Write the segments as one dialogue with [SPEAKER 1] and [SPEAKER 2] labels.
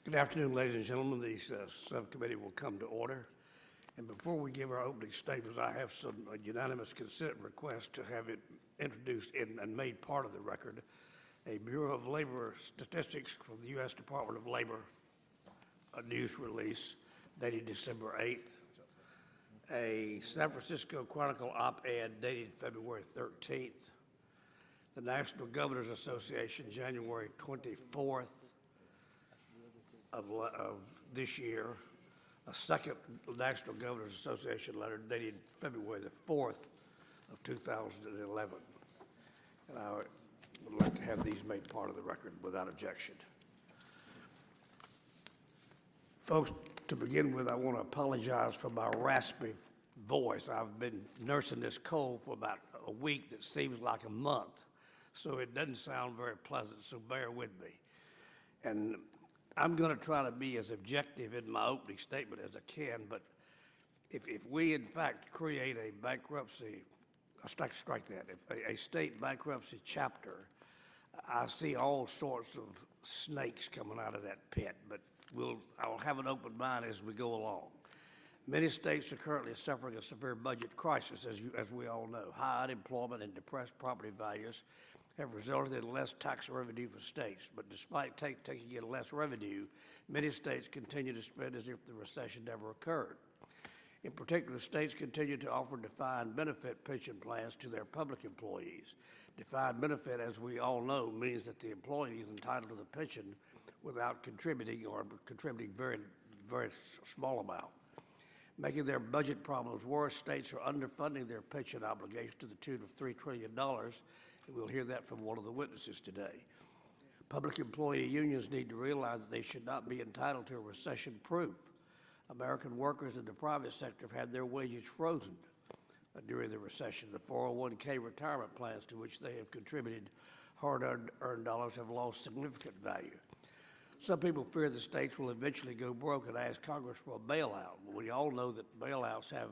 [SPEAKER 1] Good afternoon, ladies and gentlemen. The subcommittee will come to order. And before we give our opening statements, I have some unanimous consent requests to have it introduced and made part of the record. A Bureau of Labor Statistics from the U.S. Department of Labor, a news release dated December 8th. A San Francisco Chronicle op-ed dated February 13th. The National Governors Association, January 24th of this year. A second National Governors Association letter dated February the 4th of 2011. And I would like to have these made part of the record without objection. Folks, to begin with, I want to apologize for my raspy voice. I've been nursing this cold for about a week that seems like a month, so it doesn't sound very pleasant, so bear with me. And I'm going to try to be as objective in my opening statement as I can, but if we in fact create a bankruptcy, strike that, a state bankruptcy chapter, I see all sorts of snakes coming out of that pit, but I'll have an open mind as we go along. Many states are currently suffering a severe budget crisis, as we all know. High unemployment and depressed property values have resulted in less tax revenue for states. But despite taking in less revenue, many states continue to spend as if the recession never occurred. In particular, states continue to offer defined benefit pension plans to their public employees. Defined benefit, as we all know, means that the employee is entitled to the pension without contributing or contributing very, very small amount. Making their budget problems worse, states are underfunding their pension obligations to the tune of $3 trillion, and we'll hear that from one of the witnesses today. Public employee unions need to realize that they should not be entitled to a recession-proof. American workers in the private sector have had their wages frozen during the recession. The 401k retirement plans to which they have contributed hard-earned dollars have lost significant value. Some people fear the states will eventually go broke and ask Congress for a bailout. We all know that bailouts have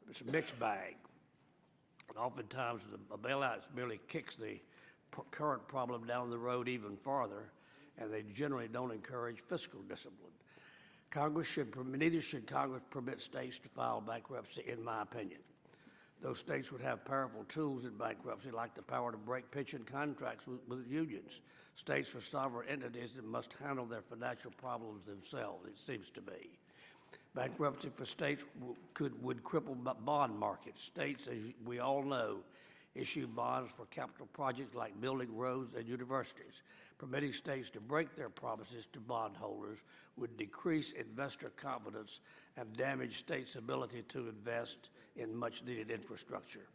[SPEAKER 1] a mixed bag. Oftentimes, a bailout merely kicks the current problem down the road even farther, and they generally don't encourage fiscal discipline. Neither should Congress permit states to file bankruptcy, in my opinion. Those states would have powerful tools in bankruptcy, like the power to break pension contracts with unions. States are sovereign entities that must handle their financial problems themselves, it seems to me. Bankruptcy for states would cripple bond markets. States, as we all know, issue bonds for capital projects like building roads and universities. Permitting states to break their promises to bondholders would decrease investor confidence and damage states' ability to invest in much-needed infrastructure.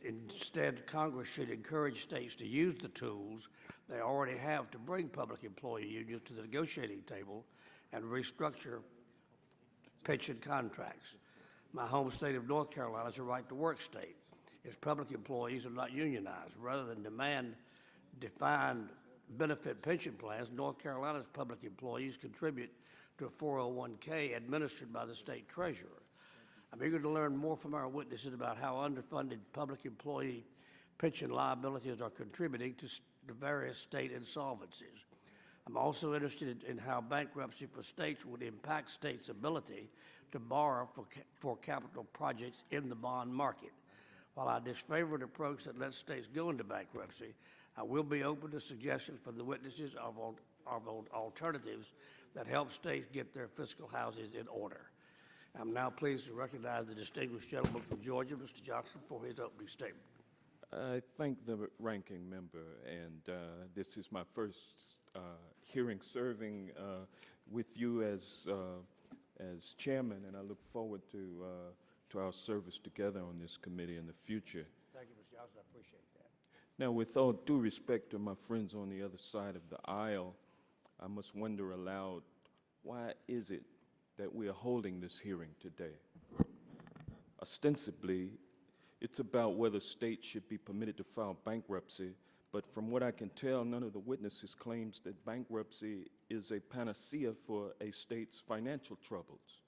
[SPEAKER 1] Instead, Congress should encourage states to use the tools they already have to bring public employee unions to the negotiating table and restructure pension contracts. My home state of North Carolina is a right-to-work state. Its public employees are not unionized. Rather than demand defined benefit pension plans, North Carolina's public employees contribute to a 401k administered by the state treasurer. I'm eager to learn more from our witnesses about how underfunded public employee pension liabilities are contributing to the various state insolvencies. I'm also interested in how bankruptcy for states would impact states' ability to borrow for capital projects in the bond market. While I disfavor an approach that lets states go into bankruptcy, I will be open to suggestions from the witnesses of alternatives that help states get their fiscal houses in order. I'm now pleased to recognize the distinguished gentleman from Georgia, Mr. Johnson, for his opening statement.
[SPEAKER 2] I thank the ranking member, and this is my first hearing serving with you as chairman, and I look forward to our service together on this committee in the future.
[SPEAKER 1] Thank you, Mr. Johnson. I appreciate that.
[SPEAKER 2] Now, with all due respect to my friends on the other side of the aisle, I must wonder aloud, why is it that we are holding this hearing today? Ostensibly, it's about whether states should be permitted to file bankruptcy, but from what I can tell, none of the witnesses claims that bankruptcy is a panacea for a state's financial troubles.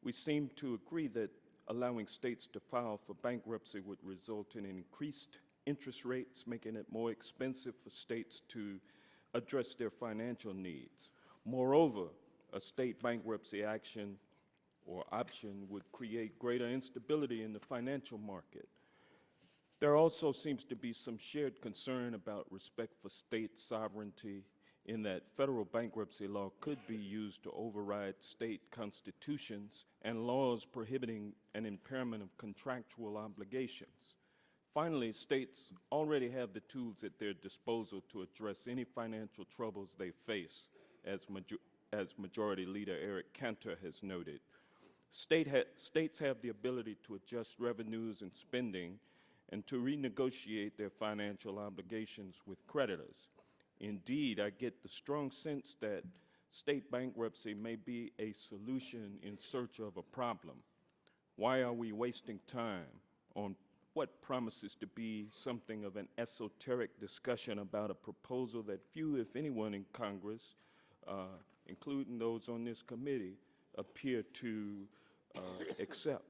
[SPEAKER 2] We seem to agree that allowing states to file for bankruptcy would result in increased interest rates, making it more expensive for states to address their financial needs. Moreover, a state bankruptcy action or option would create greater instability in the financial market. There also seems to be some shared concern about respect for state sovereignty in that federal bankruptcy law could be used to override state constitutions and laws prohibiting an impairment of contractual obligations. Finally, states already have the tools at their disposal to address any financial troubles they face, as Majority Leader Eric Cantor has noted. States have the ability to adjust revenues and spending and to renegotiate their financial obligations with creditors. Indeed, I get the strong sense that state bankruptcy may be a solution in search of a problem. Why are we wasting time on what promises to be something of an esoteric discussion about a proposal that few, if anyone, in Congress, including those on this committee, appear to accept?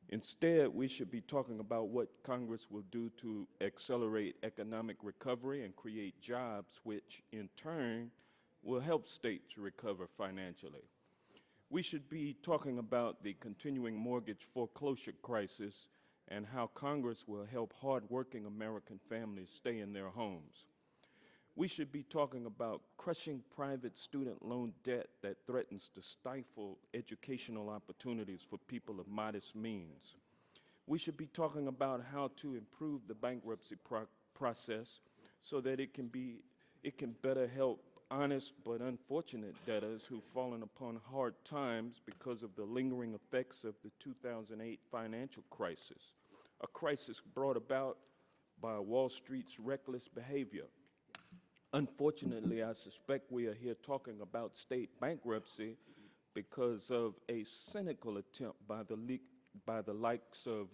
[SPEAKER 2] Instead, we should be talking about what Congress will do to accelerate economic recovery and create jobs, which in turn will help states recover financially. We should be talking about the continuing mortgage foreclosure crisis and how Congress will help hardworking American families stay in their homes. We should be talking about crushing private student loan debt that threatens to stifle educational opportunities for people of modest means. We should be talking about how to improve the bankruptcy process so that it can better help honest but unfortunate debtors who've fallen upon hard times because of the lingering effects of the 2008 financial crisis, a crisis brought about by Wall Street's reckless behavior. Unfortunately, I suspect we are here talking about state bankruptcy because of a cynical attempt by the likes of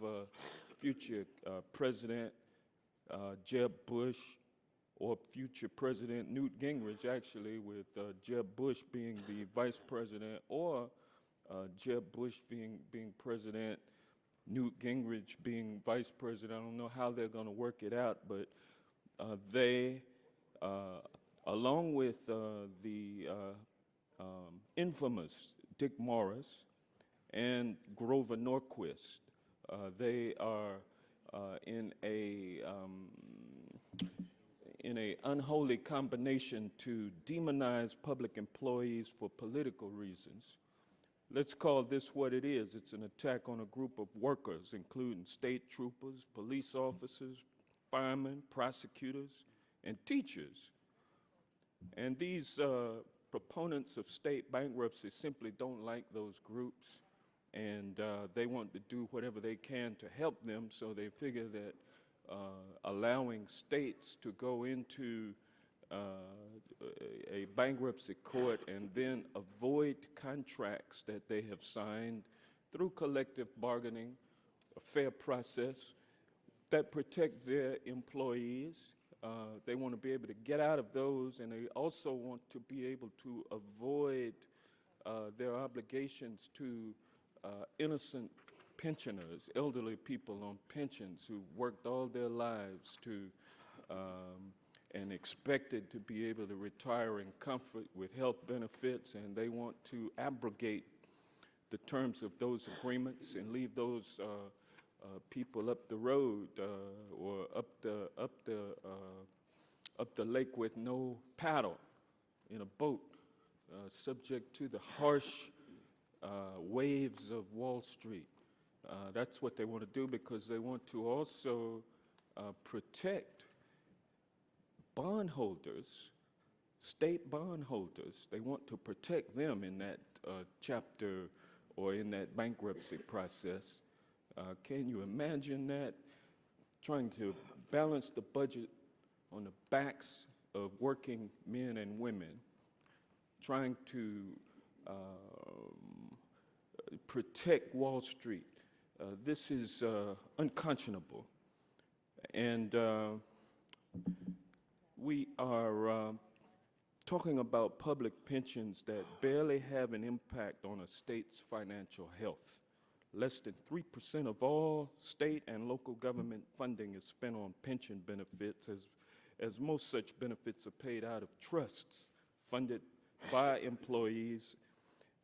[SPEAKER 2] future President Jeb Bush, or future President Newt Gingrich, actually, with Jeb Bush being the vice president, or Jeb Bush being president, Newt Gingrich being vice president. I don't know how they're going to work it out, but they, along with the infamous Dick Morris and Grover Norquist, they are in a unholy combination to demonize public employees for political reasons. Let's call this what it is. It's an attack on a group of workers, including state troopers, police officers, firemen, prosecutors, and teachers. And these proponents of state bankruptcy simply don't like those groups, and they want to do whatever they can to help them, so they figure that allowing states to go into a bankruptcy court and then avoid contracts that they have signed through collective bargaining, a fair process that protect their employees. They want to be able to get out of those, and they also want to be able to avoid their obligations to innocent pensioners, elderly people on pensions who worked all their lives to and expected to be able to retire in comfort with health benefits, and they want to abrogate the terms of those agreements and leave those people up the road or up the lake with no paddle in a boat, subject to the harsh waves of Wall Street. That's what they want to do, because they want to also protect bondholders, state bondholders. They want to protect them in that chapter or in that bankruptcy process. Can you imagine that? Trying to balance the budget on the backs of working men and women, trying to protect Wall Street. This is unconscionable. And we are talking about public pensions that barely have an impact on a state's financial health. Less than 3% of all state and local government funding is spent on pension benefits, as most such benefits are paid out of trusts funded by employees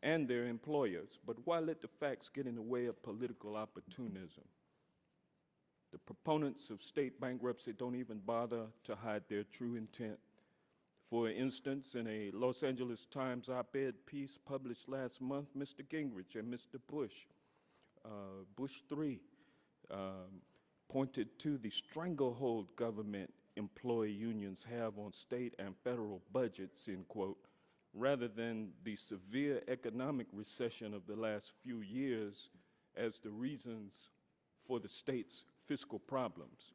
[SPEAKER 2] and their employers. But why let the facts get in the way of political opportunism? The proponents of state bankruptcy don't even bother to hide their true intent. For instance, in a Los Angeles Times op-ed piece published last month, Mr. Gingrich and Mr. Bush, Bush 3, pointed to the stranglehold government employee unions have on state and federal budgets, end quote, rather than the severe economic recession of the last few years as the reasons for the state's fiscal problems.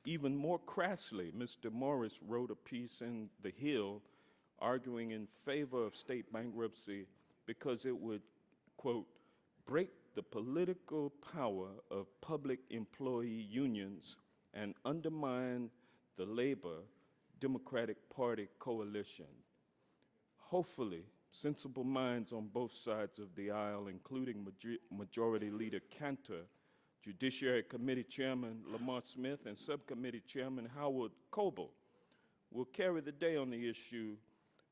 [SPEAKER 2] Even more crassly, Mr. Morris wrote a piece in The Hill arguing in favor of state bankruptcy because it would, quote, break the political power of public employee unions and undermine the Labor Democratic Party coalition. Hopefully, sensible minds on both sides of the aisle, including Majority Leader Cantor, Judiciary Committee Chairman Lamar Smith, and Subcommittee Chairman Howard Coble, will carry the day on the issue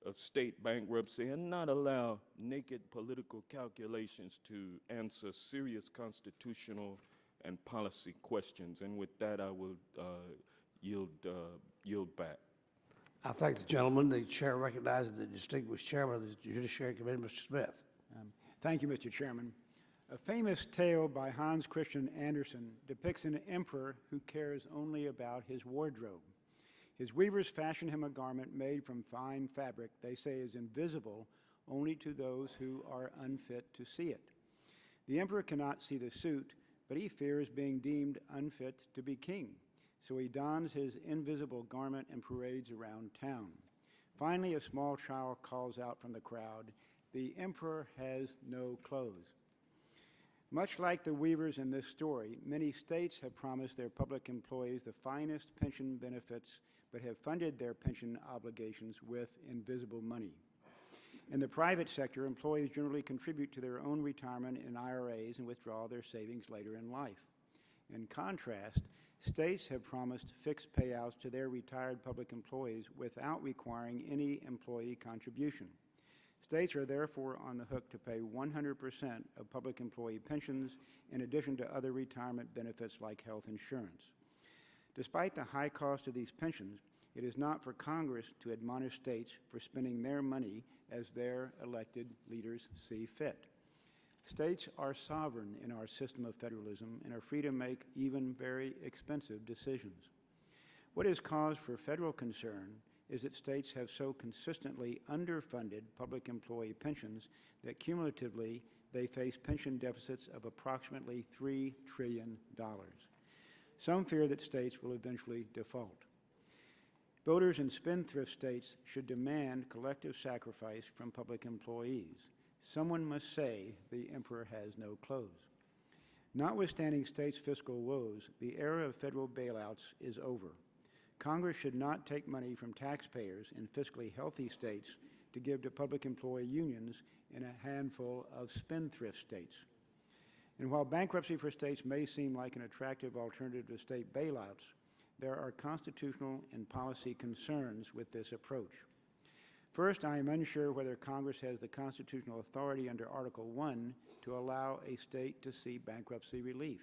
[SPEAKER 2] of state bankruptcy and not allow naked political calculations to answer serious constitutional and policy questions. And with that, I will yield back.
[SPEAKER 1] I thank the gentleman. The chair recognizes the distinguished chairman of the Judiciary Committee, Mr. Smith.
[SPEAKER 3] Thank you, Mr. Chairman. A famous tale by Hans Christian Andersen depicts an emperor who cares only about his wardrobe. His weavers fashion him a garment made from fine fabric they say is invisible only to those who are unfit to see it. The emperor cannot see the suit, but he fears being deemed unfit to be king, so he dons his invisible garment and parades around town. Finally, a small child calls out from the crowd, "The emperor has no clothes." Much like the weavers in this story, many states have promised their public employees the finest pension benefits, but have funded their pension obligations with invisible money. In the private sector, employees generally contribute to their own retirement in IRAs and withdraw their savings later in life. In contrast, states have promised fixed payouts to their retired public employees without requiring any employee contribution. States are therefore on the hook to pay 100% of public employee pensions in addition to other retirement benefits like health insurance. Despite the high cost of these pensions, it is not for Congress to admonish states for spending their money as their elected leaders see fit. States are sovereign in our system of federalism and are free to make even very expensive decisions. What is cause for federal concern is that states have so consistently underfunded public employee pensions that cumulatively they face pension deficits of approximately $3 trillion. Some fear that states will eventually default. Voters in spendthrift states should demand collective sacrifice from public employees. Someone must say the emperor has no clothes. Notwithstanding states' fiscal woes, the era of federal bailouts is over. Congress should not take money from taxpayers in fiscally healthy states to give to public employee unions in a handful of spendthrift states. And while bankruptcy for states may seem like an attractive alternative to state bailouts, there are constitutional and policy concerns with this approach. First, I am unsure whether Congress has the constitutional authority under Article 1 to allow a state to seek bankruptcy relief.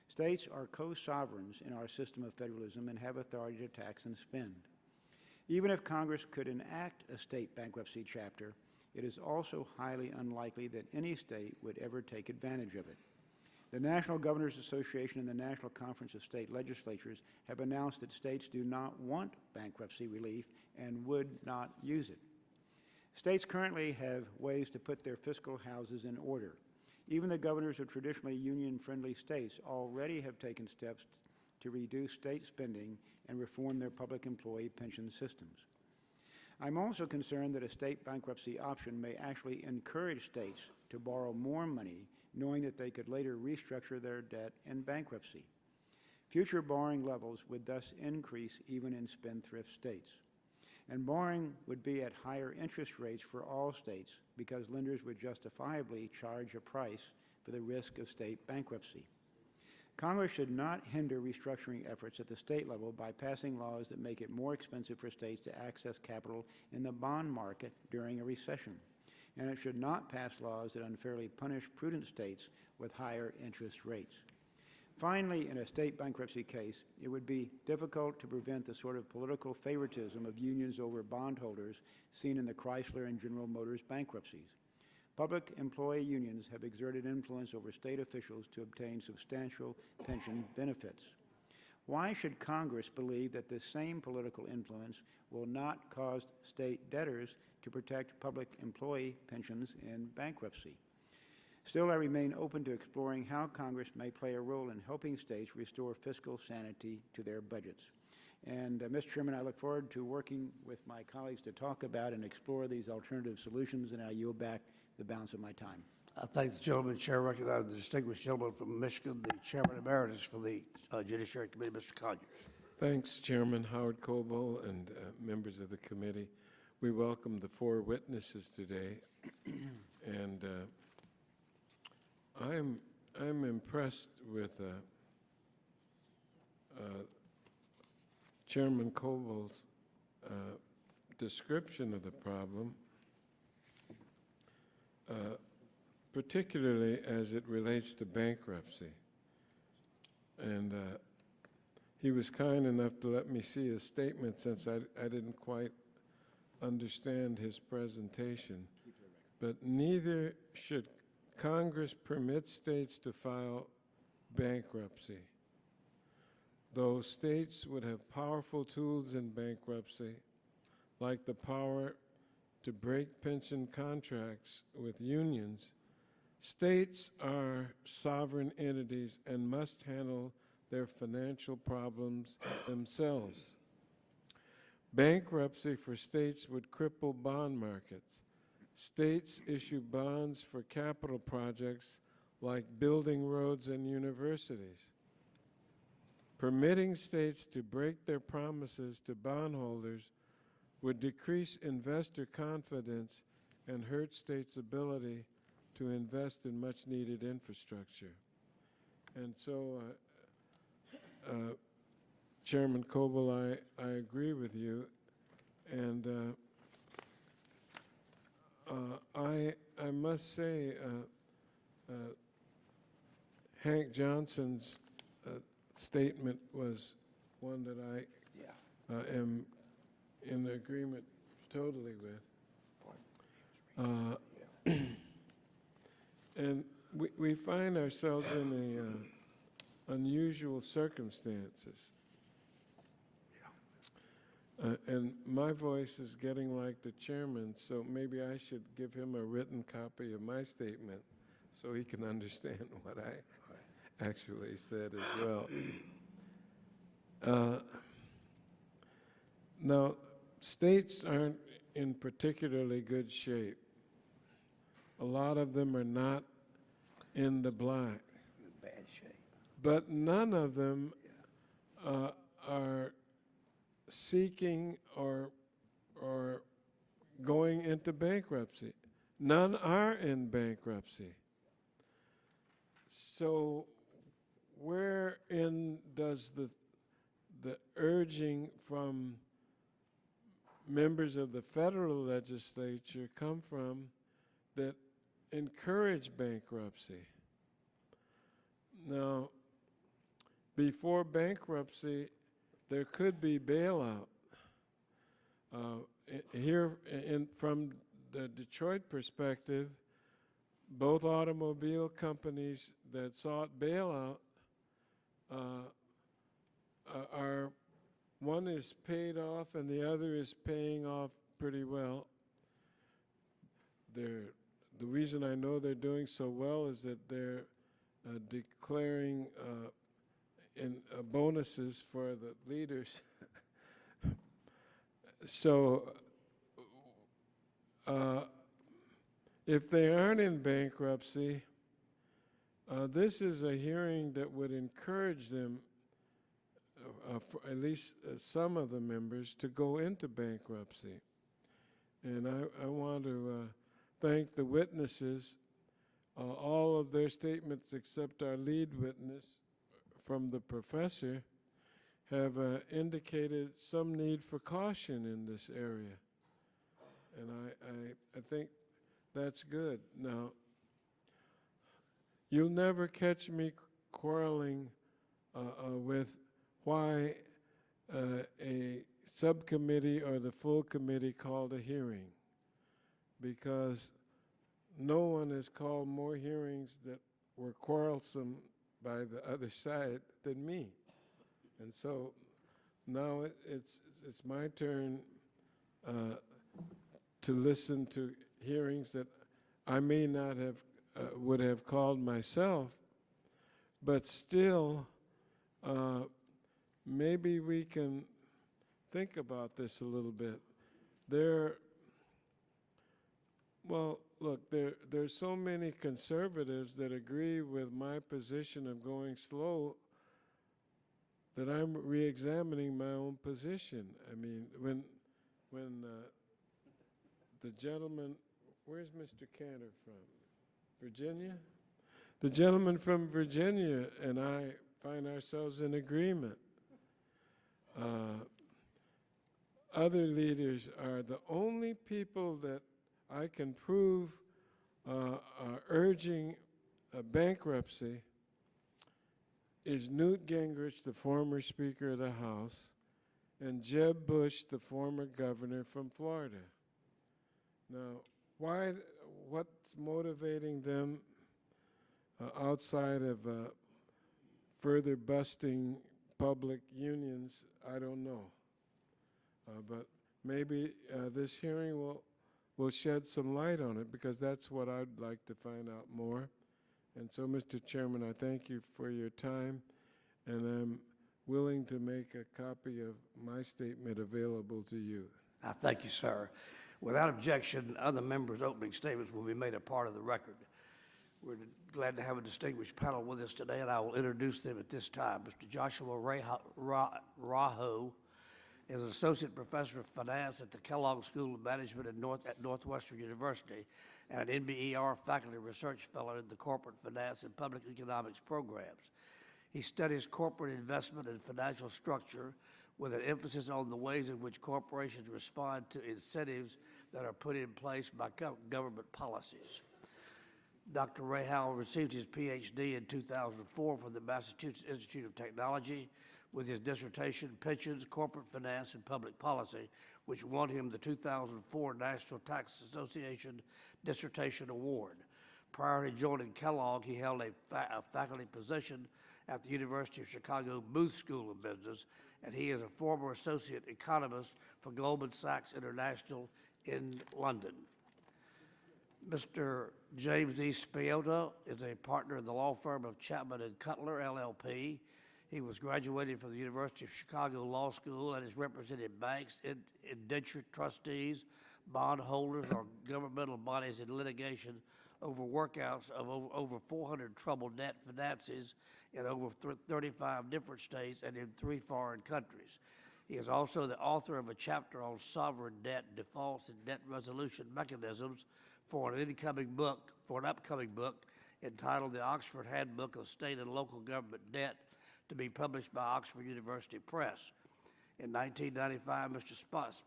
[SPEAKER 3] States are co-sovereigns in our system of federalism and have authority to tax and spend. Even if Congress could enact a state bankruptcy chapter, it is also highly unlikely that any state would ever take advantage of it. The National Governors Association and the National Conference of State Legislatures have announced that states do not want bankruptcy relief and would not use it. States currently have ways to put their fiscal houses in order. Even the governors of traditionally union-friendly states already have taken steps to reduce state spending and reform their public employee pension systems. I'm also concerned that a state bankruptcy option may actually encourage states to borrow more money, knowing that they could later restructure their debt in bankruptcy. Future borrowing levels would thus increase even in spendthrift states. And borrowing would be at higher interest rates for all states because lenders would justifiably charge a price for the risk of state bankruptcy. Congress should not hinder restructuring efforts at the state level by passing laws that make it more expensive for states to access capital in the bond market during a recession. And it should not pass laws that unfairly punish prudent states with higher interest rates. Finally, in a state bankruptcy case, it would be difficult to prevent the sort of political favoritism of unions over bondholders seen in the Chrysler and General Motors bankruptcies. Public employee unions have exerted influence over state officials to obtain substantial pension benefits. Why should Congress believe that this same political influence will not cause state debtors to protect public employee pensions in bankruptcy? Still, I remain open to exploring how Congress may play a role in helping states restore fiscal sanity to their budgets. And, Mr. Chairman, I look forward to working with my colleagues to talk about and explore these alternative solutions, and I yield back the balance of my time.
[SPEAKER 1] I thank the gentleman. Chair recognizes the distinguished gentleman from Michigan, the Chairman Emeritus for the Judiciary Committee, Mr. Conyers.
[SPEAKER 4] Thanks, Chairman Howard Coble and members of the committee. We welcome the 4 witnesses today, and I'm impressed with Chairman Coble's description of the problem, particularly as it relates to bankruptcy. And he was kind enough to let me see his statement since I didn't quite understand his presentation. But neither should Congress permit states to file bankruptcy. Though states would have powerful tools in bankruptcy, like the power to break pension contracts with unions, states are sovereign entities and must handle their financial problems themselves. Bankruptcy for states would cripple bond markets. States issue bonds for capital projects like building roads and universities. Permitting states to break their promises to bondholders would decrease investor confidence and hurt states' ability to invest in much-needed infrastructure. And so, Chairman Coble, I agree with you, and I must say, Hank Johnson's statement was one that I am in agreement totally with. And we find ourselves in unusual circumstances. And my voice is getting like the chairman, so maybe I should give him a written copy of my statement so he can understand what I actually said as well. Now, states aren't in particularly good shape. A lot of them are not in the black.
[SPEAKER 1] In bad shape.
[SPEAKER 4] But none of them are seeking or going into bankruptcy. None are in bankruptcy. So wherein does the urging from members of the federal legislature come from that encourage bankruptcy? Now, before bankruptcy, there could be bailout. From the Detroit perspective, both automobile companies that sought bailout one is paid off and the other is paying off pretty well. The reason I know they're doing so well is that they're declaring bonuses for the leaders. So if they aren't in bankruptcy, this is a hearing that would encourage them, for at least some of the members, to go into bankruptcy. And I want to thank the witnesses, all of their statements except our lead witness, from the professor have indicated some need for caution in this area. And I think that's good. Now, you'll never catch me quarreling with why a subcommittee or the full committee called a hearing, because no one has called more hearings that were quarrelsome by the other side than me. And so now it's my turn to listen to hearings that I may not have would have called myself, but still maybe we can think about this a little bit. Well, look, there's so many conservatives that agree with my position of going slow that I'm re-examining my own position. I mean, when the gentleman, where's Mr. Cantor from? Virginia? The gentleman from Virginia and I find ourselves in agreement. Other leaders are the only people that I can prove are urging a bankruptcy is Newt Gingrich, the former Speaker of the House, and Jeb Bush, the former governor from Florida. Now, what's motivating them outside of further busting public unions, I don't know. But maybe this hearing will shed some light on it, because that's what I'd like to find out more. And so, Mr. Chairman, I thank you for your time, and I'm willing to make a copy of my statement available to you.
[SPEAKER 1] I thank you, sir. Without objection, other members' opening statements will be made a part of the record. We're glad to have a distinguished panel with us today, and I will introduce them at this time. Mr. Joshua Raho is an associate professor of finance at the Kellogg School of Management at Northwestern University and an NBER faculty research fellow in the corporate finance and public economics programs. He studies corporate investment and financial structure with an emphasis on the ways in which corporations respond to incentives that are put in place by government policies. Dr. Rahal received his PhD in 2004 from the Massachusetts Institute of Technology with his dissertation, Pensions, Corporate Finance, and Public Policy, which won him the 2004 National Tax Association Dissertation Award. Prior to joining Kellogg, he held a faculty position at the University of Chicago Booth School of Business, and he is a former associate economist for Goldman Sachs International in London. Mr. James E. Spiota is a partner in the law firm of Chapman & Cutler, LLP. He was graduated from the University of Chicago Law School and has represented banks, indentured trustees, bondholders, or governmental bodies in litigation over workouts of over 400 troubled debt finances in over 35 different states and in 3 foreign countries. He is also the author of a chapter on sovereign debt defaults and debt resolution mechanisms for an upcoming book entitled The Oxford Handbook of State and Local Government Debt, to be published by Oxford University Press. In 1995, Mr.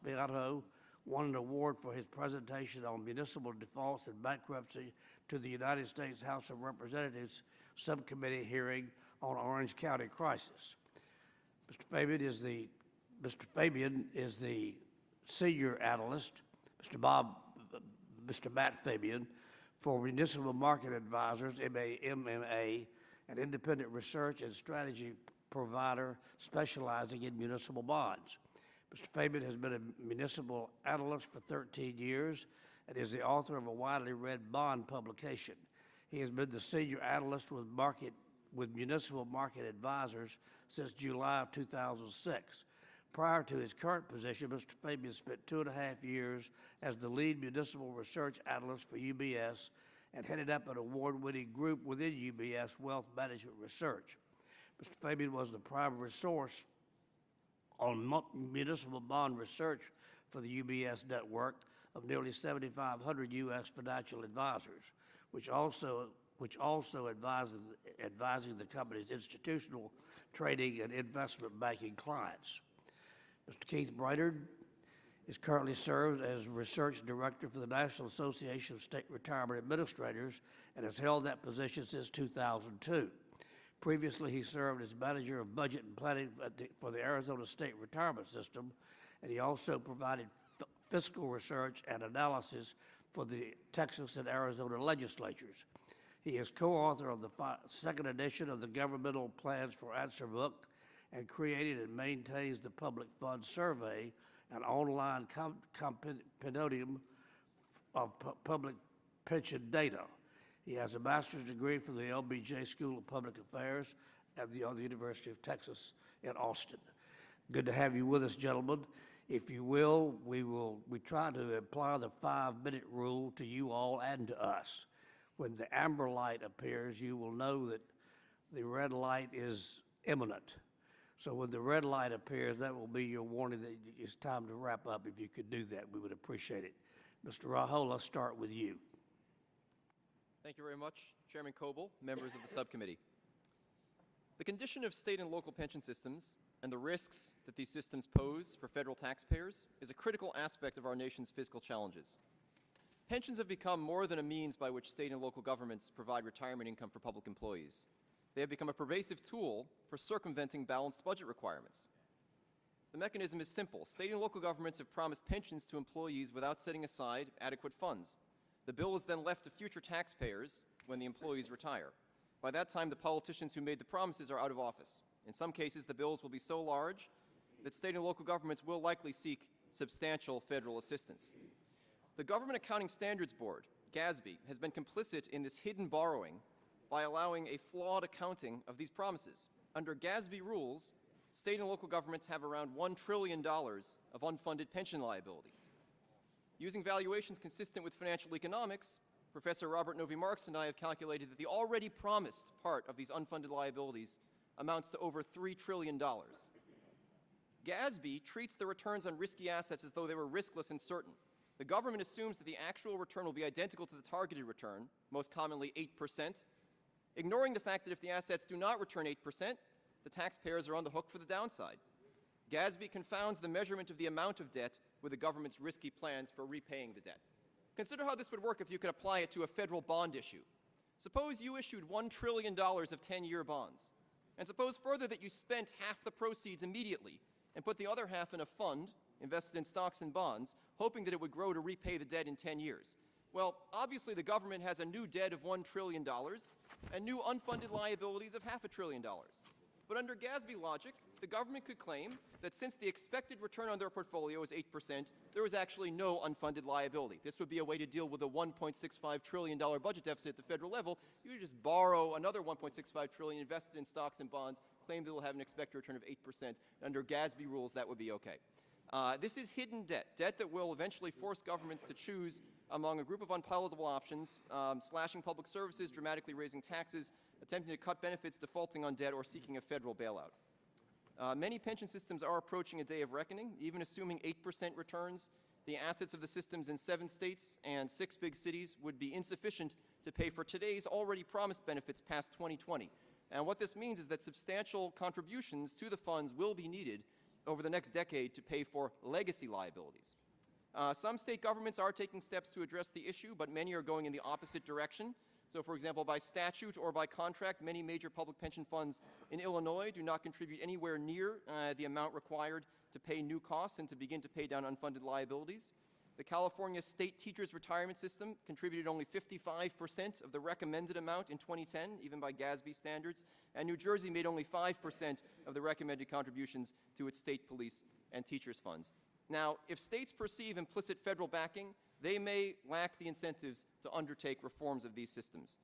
[SPEAKER 1] Spiotto won an award for his presentation on municipal defaults and bankruptcy to the United States House of Representatives Subcommittee hearing on Orange County crisis. Mr. Fabian is the senior analyst, Mr. Matt Fabian, for Municipal Market Advisors, MMA, an independent research and strategy provider specializing in municipal bonds. Mr. Fabian has been a municipal analyst for 13 years and is the author of a widely read bond publication. He has been the senior analyst with Municipal Market Advisors since July of 2006. Prior to his current position, Mr. Fabian spent 2.5 years as the lead municipal research analyst for UBS and headed up an award-winning group within UBS Wealth Management Research. Mr. Fabian was the primary source on municipal bond research for the UBS network of nearly 7,500 U.S. financial advisors, which also which also advising the company's institutional trading and investment banking clients. Mr. Keith Brainerd is currently served as Research Director for the National Association of State Retirement Administrators and has held that position since 2002. Previously, he served as Manager of Budget and Planning for the Arizona State Retirement System, and he also provided fiscal research and analysis for the Texas and Arizona legislatures. He is co-author of the second edition of the Governmental Plans for Answer book and created and maintains the Public Funds Survey, an online compendium of public pension data. He has a master's degree from the LBJ School of Public Affairs at the University of Texas in Austin. Good to have you with us, gentlemen. If you will, we try to apply the 5-minute rule to you all and to us. When the amber light appears, you will know that the red light is imminent. So when the red light appears, that will be your warning that it's time to wrap up. If you could do that, we would appreciate it. Mr. Raho, let's start with you.
[SPEAKER 5] Thank you very much, Chairman Coble, members of the subcommittee. The condition of state and local pension systems and the risks that these systems pose for federal taxpayers is a critical aspect of our nation's fiscal challenges. Pensions have become more than a means by which state and local governments provide retirement income for public employees. They have become a pervasive tool for circumventing balanced budget requirements. The mechanism is simple. State and local governments have promised pensions to employees without setting aside adequate funds. The bill is then left to future taxpayers when the employees retire. By that time, the politicians who made the promises are out of office. In some cases, the bills will be so large that state and local governments will likely seek substantial federal assistance. The Government Accounting Standards Board, GASB, has been complicit in this hidden borrowing by allowing a flawed accounting of these promises. Under GASB rules, state and local governments have around $1 trillion of unfunded pension liabilities. Using valuations consistent with financial economics, Professor Robert Novi-Marks and I have calculated that the already promised part of these unfunded liabilities amounts to over $3 trillion. GASB treats the returns on risky assets as though they were riskless and certain. The government assumes that the actual return will be identical to the targeted return, most commonly 8%, ignoring the fact that if the assets do not return 8%, the taxpayers are on the hook for the downside. GASB confounds the measurement of the amount of debt with the government's risky plans for repaying the debt. Consider how this would work if you could apply it to a federal bond issue. Suppose you issued $1 trillion of 10-year bonds, and suppose further that you spent half the proceeds immediately and put the other half in a fund invested in stocks and bonds, hoping that it would grow to repay the debt in 10 years. Well, obviously the government has a new debt of $1 trillion and new unfunded liabilities of $500 billion. But under GASB logic, the government could claim that since the expected return on their portfolio is 8%, there was actually no unfunded liability. This would be a way to deal with a $1.65 trillion budget deficit at the federal level. You would just borrow another $1.65 trillion invested in stocks and bonds, claim that it will have an expected return of 8%. Under GASB rules, that would be okay. This is hidden debt, debt that will eventually force governments to choose among a group of unpalatable options, slashing public services, dramatically raising taxes, attempting to cut benefits, defaulting on debt, or seeking a federal bailout. Many pension systems are approaching a day of reckoning. Even assuming 8% returns, the assets of the systems in 7 states and 6 big cities would be insufficient to pay for today's already promised benefits past 2020. And what this means is that substantial contributions to the funds will be needed over the next decade to pay for legacy liabilities. Some state governments are taking steps to address the issue, but many are going in the opposite direction. So, for example, by statute or by contract, many major public pension funds in Illinois do not contribute anywhere near the amount required to pay new costs and to begin to pay down unfunded liabilities. The California State Teachers Retirement System contributed only 55% of the recommended amount in 2010, even by GASB standards, and New Jersey made only 5% of the recommended contributions to its state police and teachers funds. Now, if states perceive implicit federal backing, they may lack the incentives to undertake reforms of these systems.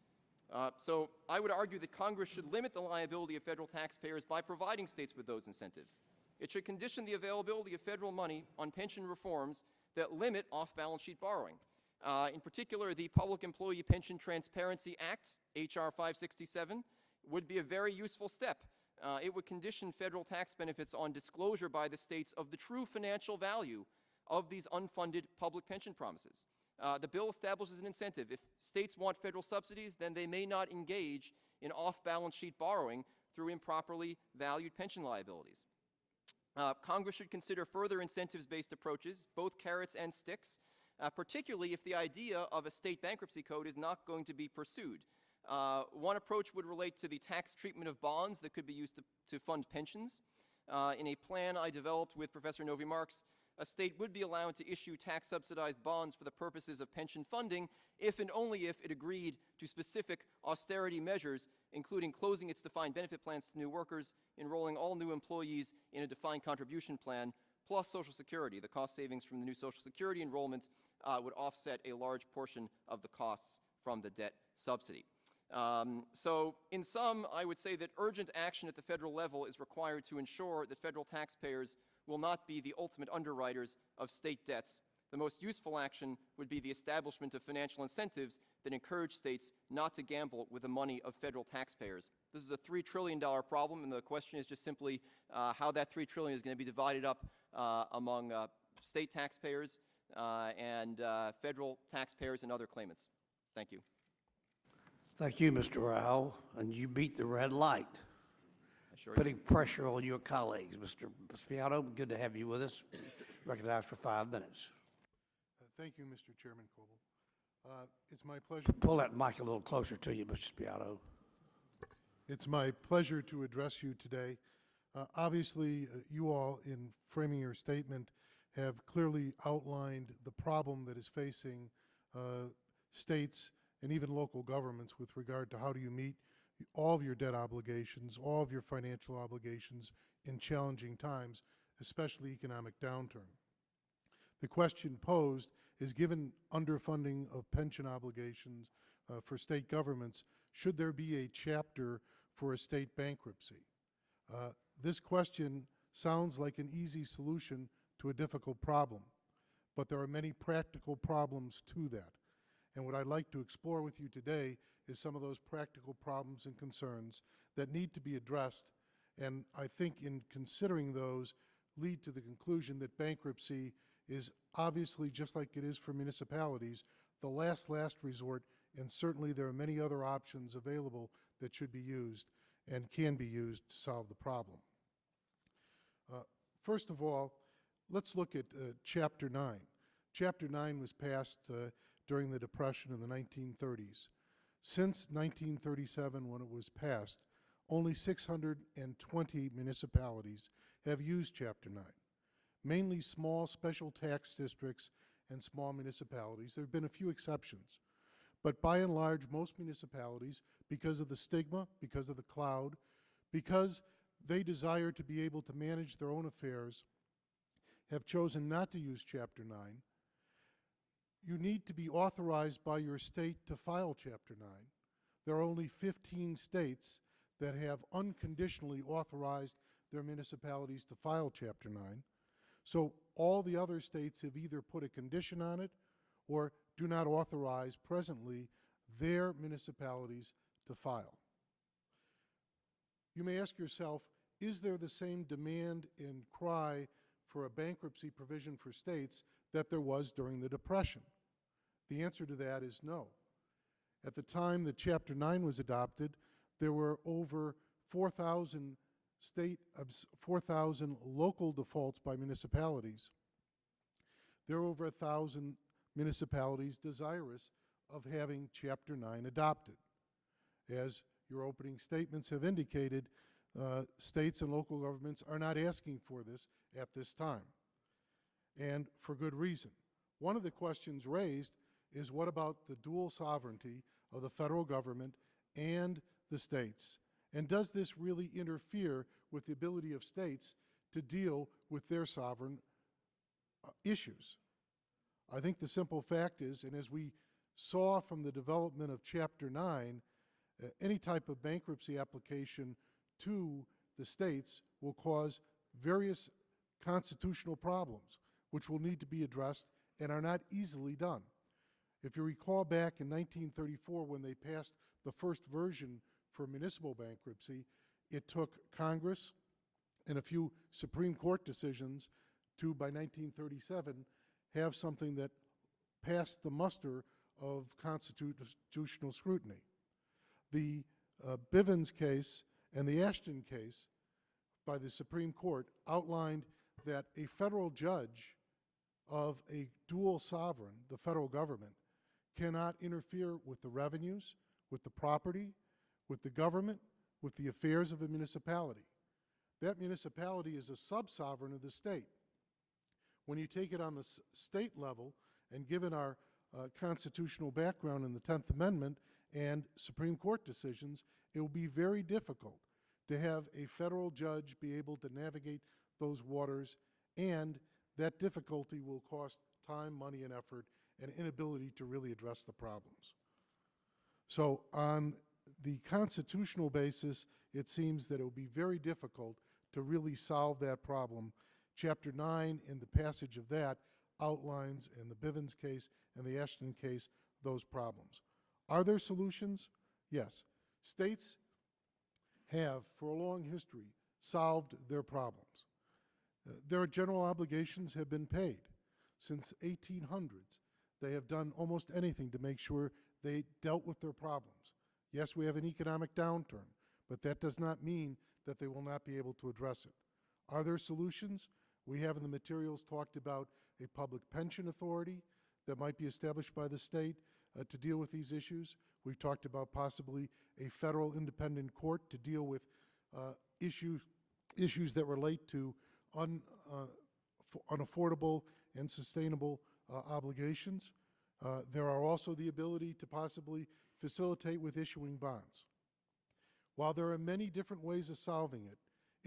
[SPEAKER 5] So I would argue that Congress should limit the liability of federal taxpayers by providing states with those incentives. It should condition the availability of federal money on pension reforms that limit off-balance sheet borrowing. In particular, the Public Employee Pension Transparency Act, H.R. 567, would be a very useful step. It would condition federal tax benefits on disclosure by the states of the true financial value of these unfunded public pension promises. The bill establishes an incentive. If states want federal subsidies, then they may not engage in off-balance sheet borrowing through improperly valued pension liabilities. Congress should consider further incentives-based approaches, both carrots and sticks, particularly if the idea of a state bankruptcy code is not going to be pursued. One approach would relate to the tax treatment of bonds that could be used to fund pensions. In a plan I developed with Professor Novi Marks, a state would be allowed to issue tax-subsidized bonds for the purposes of pension funding if and only if it agreed to specific austerity measures, including closing its defined benefit plans to new workers, enrolling all new employees in a defined contribution plan, plus Social Security. The cost savings from the new Social Security enrollment would offset a large portion of the costs from the debt subsidy. So in sum, I would say that urgent action at the federal level is required to ensure that federal taxpayers will not be the ultimate underwriters of state debts. The most useful action would be the establishment of financial incentives that encourage states not to gamble with the money of federal taxpayers. This is a $3 trillion problem, and the question is just simply how that $3 trillion is going to be divided up among state taxpayers and federal taxpayers and other claimants. Thank you.
[SPEAKER 1] Thank you, Mr. Rao, and you beat the red light,
[SPEAKER 5] Sure.
[SPEAKER 1] putting pressure on your colleagues. Mr. Spiano, good to have you with us. Recognized for 5 minutes.
[SPEAKER 6] Thank you, Mr. Chairman Coble. It's my pleasure.
[SPEAKER 1] Pull that mic a little closer to you, Mr. Spiano.
[SPEAKER 6] It's my pleasure to address you today. Obviously, you all, in framing your statement, have clearly outlined the problem that is facing states and even local governments with regard to how do you meet all of your debt obligations, all of your financial obligations in challenging times, especially economic downturn. The question posed is, given underfunding of pension obligations for state governments, should there be a chapter for a state bankruptcy? This question sounds like an easy solution to a difficult problem, but there are many practical problems to that. And what I'd like to explore with you today is some of those practical problems and concerns that need to be addressed, and I think in considering those lead to the conclusion that bankruptcy is obviously, just like it is for municipalities, the last resort, and certainly there are many other options available that should be used and can be used to solve the problem. First of all, let's look at Chapter 9. Chapter 9 was passed during the Depression in the 1930s. Since 1937, when it was passed, only 620 municipalities have used Chapter 9, mainly small special tax districts and small municipalities. There have been a few exceptions, but by and large, most municipalities, because of the stigma, because of the cloud, because they desire to be able to manage their own affairs, have chosen not to use Chapter 9. You need to be authorized by your state to file Chapter 9. There are only 15 states that have unconditionally authorized their municipalities to file Chapter 9. So all the other states have either put a condition on it or do not authorize presently their municipalities to file. You may ask yourself, is there the same demand and cry for a bankruptcy provision for states that there was during the Depression? The answer to that is no. At the time that Chapter 9 was adopted, there were over 4,000 local defaults by municipalities. There are over 1,000 municipalities desirous of having Chapter 9 adopted. As your opening statements have indicated, states and local governments are not asking for this at this time, and for good reason. One of the questions raised is, what about the dual sovereignty of the federal government and the states? And does this really interfere with the ability of states to deal with their sovereign issues? I think the simple fact is, and as we saw from the development of Chapter 9, any type of bankruptcy application to the states will cause various constitutional problems, which will need to be addressed and are not easily done. If you recall back in 1934, when they passed the first version for municipal bankruptcy, it took Congress and a few Supreme Court decisions to, by 1937, have something that passed the muster of constitutional scrutiny. The Bivens case and the Ashton case by the Supreme Court outlined that a federal judge of a dual sovereign, the federal government, cannot interfere with the revenues, with the property, with the government, with the affairs of a municipality. That municipality is a sub-sovereign of the state. When you take it on the state level, and given our constitutional background in the 10th Amendment and Supreme Court decisions, it will be very difficult to have a federal judge be able to navigate those waters, and that difficulty will cost time, money, and effort, and inability to really address the problems. So on the constitutional basis, it seems that it will be very difficult to really solve that problem. Chapter 9, in the passage of that, outlines in the Bivens case and the Ashton case those problems. Are there solutions? Yes. States have, for a long history, solved their problems. Their general obligations have been paid. Since 1800s, they have done almost anything to make sure they dealt with their problems. Yes, we have an economic downturn, but that does not mean that they will not be able to address it. Are there solutions? We have in the materials talked about a public pension authority that might be established by the state to deal with these issues. We've talked about possibly a federal independent court to deal with issues that relate to unaffordable and sustainable obligations. There are also the ability to possibly facilitate with issuing bonds. While there are many different ways of solving it,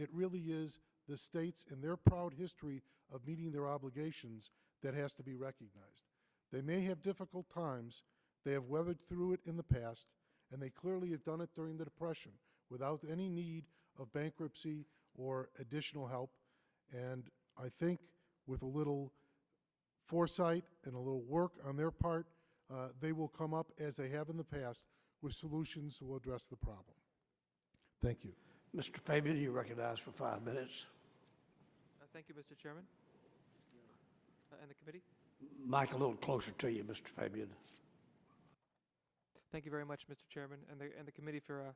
[SPEAKER 6] it really is the states and their proud history of meeting their obligations that has to be recognized. They may have difficult times, they have weathered through it in the past, and they clearly have done it during the Depression without any need of bankruptcy or additional help. And I think with a little foresight and a little work on their part, they will come up, as they have in the past, with solutions that will address the problem. Thank you.
[SPEAKER 1] Mr. Fabian, you're recognized for 5 minutes.
[SPEAKER 7] Thank you, Mr. Chairman. And the committee.
[SPEAKER 1] Mike, a little closer to you, Mr. Fabian.
[SPEAKER 7] Thank you very much, Mr. Chairman, and the committee for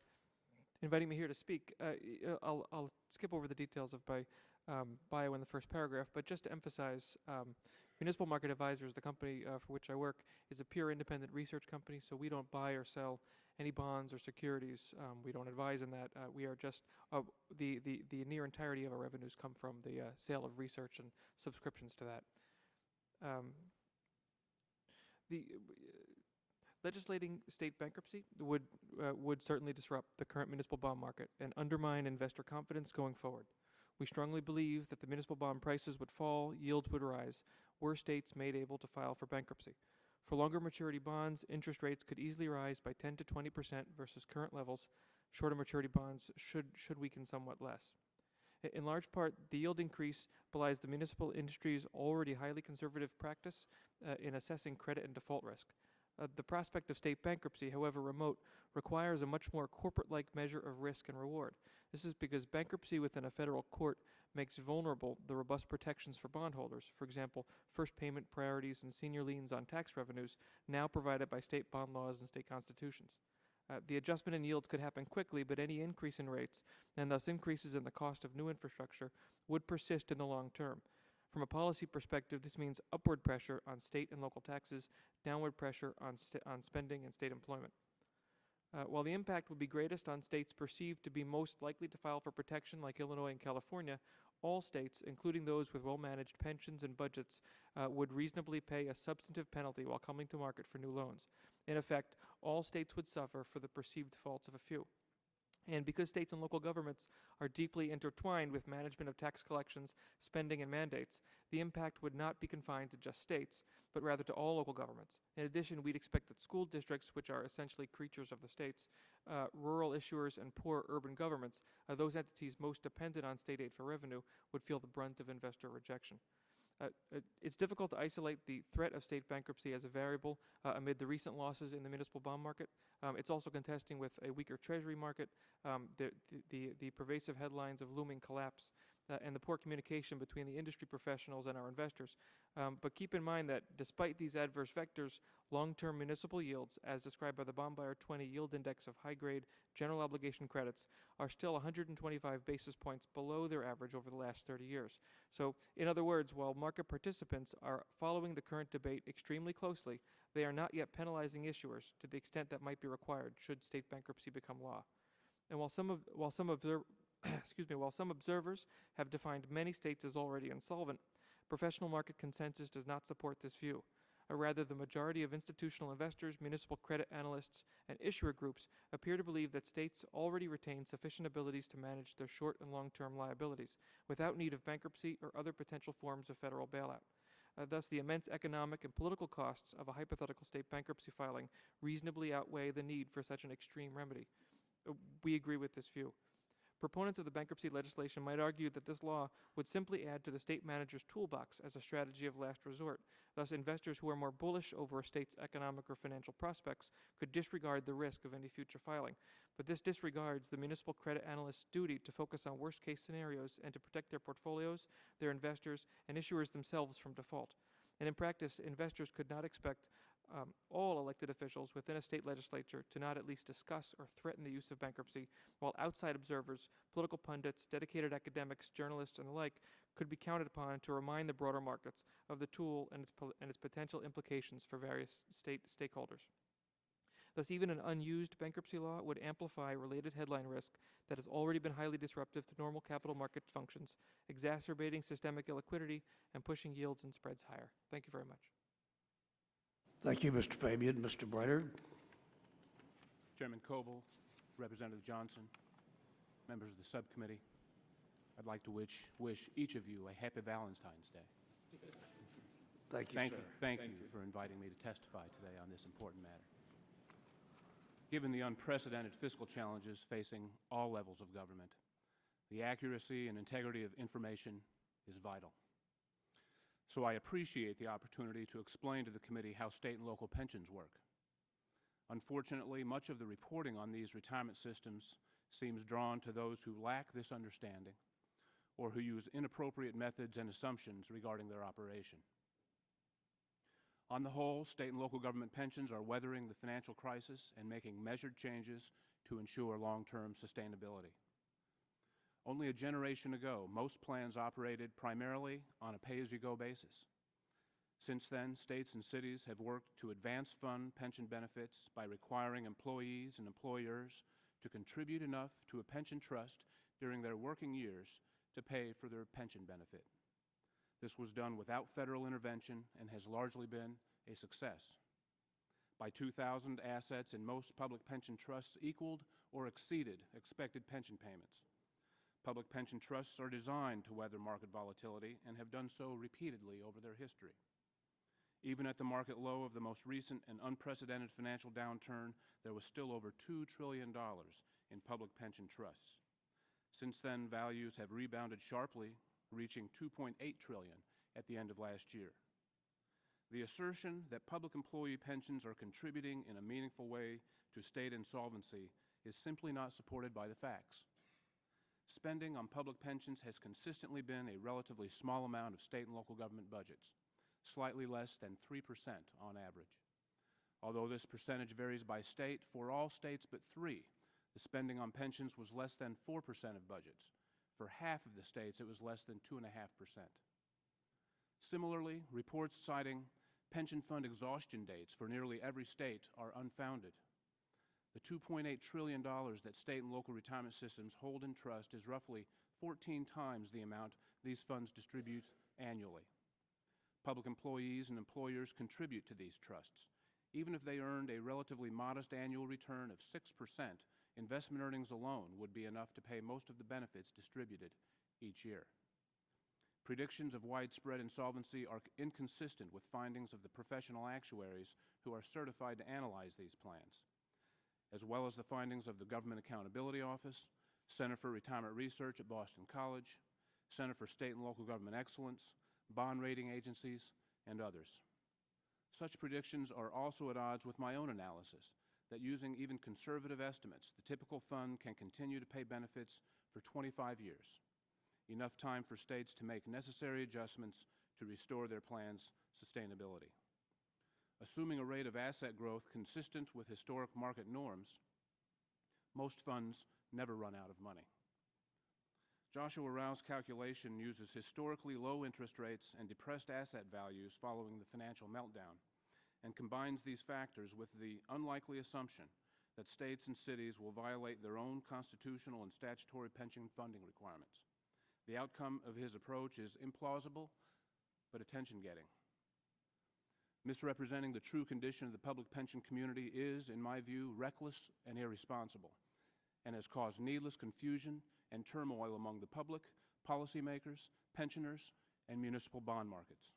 [SPEAKER 7] inviting me here to speak. I'll skip over the details of my bio in the first paragraph, but just to emphasize, Municipal Market Advisors, the company for which I work, is a pure independent research company, so we don't buy or sell any bonds or securities. We don't advise in that. We are just, the near entirety of our revenues come from the sale of research and subscriptions to that. Legislating state bankruptcy would certainly disrupt the current municipal bond market and undermine investor confidence going forward. We strongly believe that the municipal bond prices would fall, yields would rise, were states made able to file for bankruptcy. For longer maturity bonds, interest rates could easily rise by 10 to 20% versus current levels. Shorter maturity bonds should weaken somewhat less. In large part, the yield increase belies the municipal industry's already highly conservative practice in assessing credit and default risk. The prospect of state bankruptcy, however remote, requires a much more corporate-like measure of risk and reward. This is because bankruptcy within a federal court makes vulnerable the robust protections for bondholders, for example, first payment priorities and senior liens on tax revenues now provided by state bond laws and state constitutions. The adjustment in yields could happen quickly, but any increase in rates, and thus increases in the cost of new infrastructure, would persist in the long term. From a policy perspective, this means upward pressure on state and local taxes, downward pressure on spending and state employment. While the impact would be greatest on states perceived to be most likely to file for protection, like Illinois and California, all states, including those with well-managed pensions and budgets, would reasonably pay a substantive penalty while coming to market for new loans. In effect, all states would suffer for the perceived faults of a few. And because states and local governments are deeply intertwined with management of tax collections, spending, and mandates, the impact would not be confined to just states, but rather to all local governments. In addition, we'd expect that school districts, which are essentially creatures of the states, rural issuers, and poor urban governments, those entities most dependent on state aid for revenue, would feel the brunt of investor rejection. It's difficult to isolate the threat of state bankruptcy as a variable amid the recent losses in the municipal bond market. It's also contesting with a weaker treasury market, the pervasive headlines of looming collapse and the poor communication between the industry professionals and our investors. But keep in mind that despite these adverse vectors, long-term municipal yields, as described by the Bond Buyer 20 Yield Index of high-grade general obligation credits, are still 125 basis points below their average over the last 30 years. So, in other words, while market participants are following the current debate extremely closely, they are not yet penalizing issuers to the extent that might be required should state bankruptcy become law. And while some observers have defined many states as already insolvent, professional market consensus does not support this view. Rather, the majority of institutional investors, municipal credit analysts, and issuer groups appear to believe that states already retain sufficient abilities to manage their short and long-term liabilities without need of bankruptcy or other potential forms of federal bailout. Thus, the immense economic and political costs of a hypothetical state bankruptcy filing reasonably outweigh the need for such an extreme remedy. We agree with this view. Proponents of the bankruptcy legislation might argue that this law would simply add to the state manager's toolbox as a strategy of last resort. Thus, investors who are more bullish over a state's economic or financial prospects could disregard the risk of any future filing. But this disregards the municipal credit analyst's duty to focus on worst-case scenarios and to protect their portfolios, their investors, and issuers themselves from default. And in practice, investors could not expect all elected officials within a state legislature to not at least discuss or threaten the use of bankruptcy, while outside observers, political pundits, dedicated academics, journalists, and the like could be counted upon to remind the broader markets of the tool and its potential implications for various state stakeholders. Thus, even an unused bankruptcy law would amplify related headline risk that has already been highly disruptive to normal capital market functions, exacerbating systemic illiquidity and pushing yields and spreads higher. Thank you very much.
[SPEAKER 1] Thank you, Mr. Fabian. Mr. Brainerd?
[SPEAKER 8] Chairman Coble, Representative Johnson, members of the subcommittee, I'd like to wish each of you a happy Valentine's Day.
[SPEAKER 1] Thank you, sir.
[SPEAKER 8] Thank you for inviting me to testify today on this important matter. Given the unprecedented fiscal challenges facing all levels of government, the accuracy and integrity of information is vital. So I appreciate the opportunity to explain to the committee how state and local pensions work. Unfortunately, much of the reporting on these retirement systems seems drawn to those who lack this understanding or who use inappropriate methods and assumptions regarding their operation. On the whole, state and local government pensions are weathering the financial crisis and making measured changes to ensure long-term sustainability. Only a generation ago, most plans operated primarily on a pay-as-you-go basis. Since then, states and cities have worked to advance fund pension benefits by requiring employees and employers to contribute enough to a pension trust during their working years to pay for their pension benefit. This was done without federal intervention and has largely been a success. By 2000, assets in most public pension trusts equaled or exceeded expected pension payments. Public pension trusts are designed to weather market volatility and have done so repeatedly over their history. Even at the market low of the most recent and unprecedented financial downturn, there was still over $2 trillion in public pension trusts. Since then, values have rebounded sharply, reaching $2.8 trillion at the end of last year. The assertion that public employee pensions are contributing in a meaningful way to state insolvency is simply not supported by the facts. Spending on public pensions has consistently been a relatively small amount of state and local government budgets, slightly less than 3% on average. Although this percentage varies by state, for all states but 3, the spending on pensions was less than 4% of budgets. For half of the states, it was less than 2.5%. Similarly, reports citing pension fund exhaustion dates for nearly every state are unfounded. The $2.8 trillion that state and local retirement systems hold in trust is roughly 14 times the amount these funds distribute annually. Public employees and employers contribute to these trusts. Even if they earned a relatively modest annual return of 6%, investment earnings alone would be enough to pay most of the benefits distributed each year. Predictions of widespread insolvency are inconsistent with findings of the professional actuaries who are certified to analyze these plans, as well as the findings of the Government Accountability Office, Center for Retirement Research at Boston College, Center for State and Local Government Excellence, bond rating agencies, and others. Such predictions are also at odds with my own analysis that using even conservative estimates, the typical fund can continue to pay benefits for 25 years. enough time for states to make necessary adjustments to restore their plans' sustainability. Assuming a rate of asset growth consistent with historic market norms, most funds never run out of money. Joshua Rao's calculation uses historically low interest rates and depressed asset values following the financial meltdown, and combines these factors with the unlikely assumption that states and cities will violate their own constitutional and statutory pension funding requirements. The outcome of his approach is implausible, but attention-getting. Misrepresenting the true condition of the public pension community is, in my view, reckless and irresponsible, and has caused needless confusion and turmoil among the public, policymakers, pensioners, and municipal bond markets.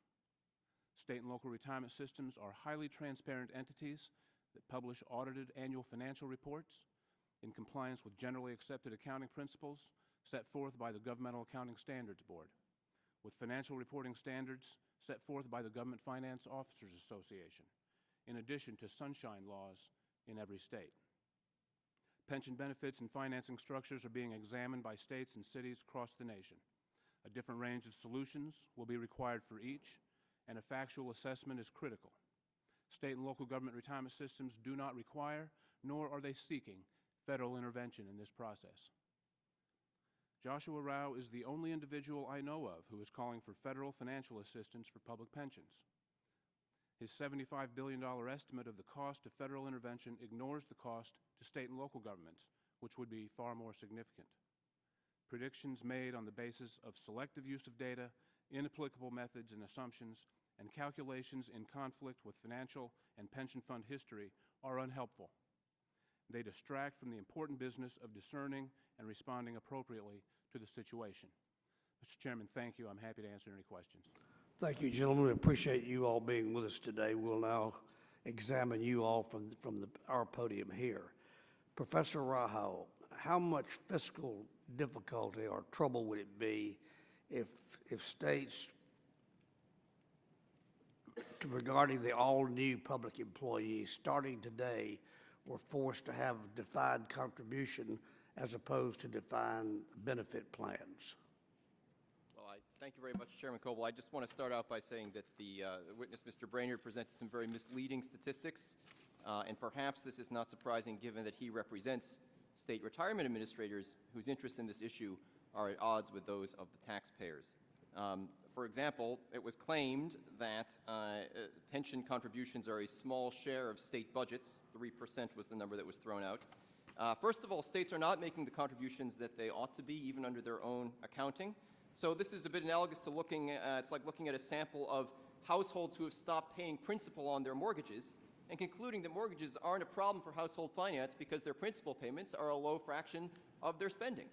[SPEAKER 8] State and local retirement systems are highly transparent entities that publish audited annual financial reports in compliance with generally accepted accounting principles set forth by the Governmental Accounting Standards Board, with financial reporting standards set forth by the Government Finance Officers Association, in addition to sunshine laws in every state. Pension benefits and financing structures are being examined by states and cities across the nation. A different range of solutions will be required for each, and a factual assessment is critical. State and local government retirement systems do not require, nor are they seeking, federal intervention in this process. Joshua Rao is the only individual I know of who is calling for federal financial assistance for public pensions. His $75 billion estimate of the cost of federal intervention ignores the cost to state and local governments, which would be far more significant. Predictions made on the basis of selective use of data, inapplicable methods and assumptions, and calculations in conflict with financial and pension fund history are unhelpful. They distract from the important business of discerning and responding appropriately to the situation. Mr. Chairman, thank you. I'm happy to answer any questions.
[SPEAKER 1] Thank you, gentlemen. We appreciate you all being with us today. We'll now examine you all from our podium here. Professor Rao, how much fiscal difficulty or trouble would it be if states, regarding the all-new public employees, starting today, were forced to have defined contribution as opposed to defined benefit plans?
[SPEAKER 5] Thank you very much, Chairman Coble. I just want to start out by saying that the witness, Mr. Brainerd, presented some very misleading statistics, and perhaps this is not surprising given that he represents state retirement administrators whose interests in this issue are at odds with those of the taxpayers. For example, it was claimed that pension contributions are a small share of state budgets. 3% was the number that was thrown out. First of all, states are not making the contributions that they ought to be, even under their own accounting. So this is a bit analogous to it's like looking at a sample of households who have stopped paying principal on their mortgages and concluding that mortgages aren't a problem for household finance because their principal payments are a low fraction of their spending.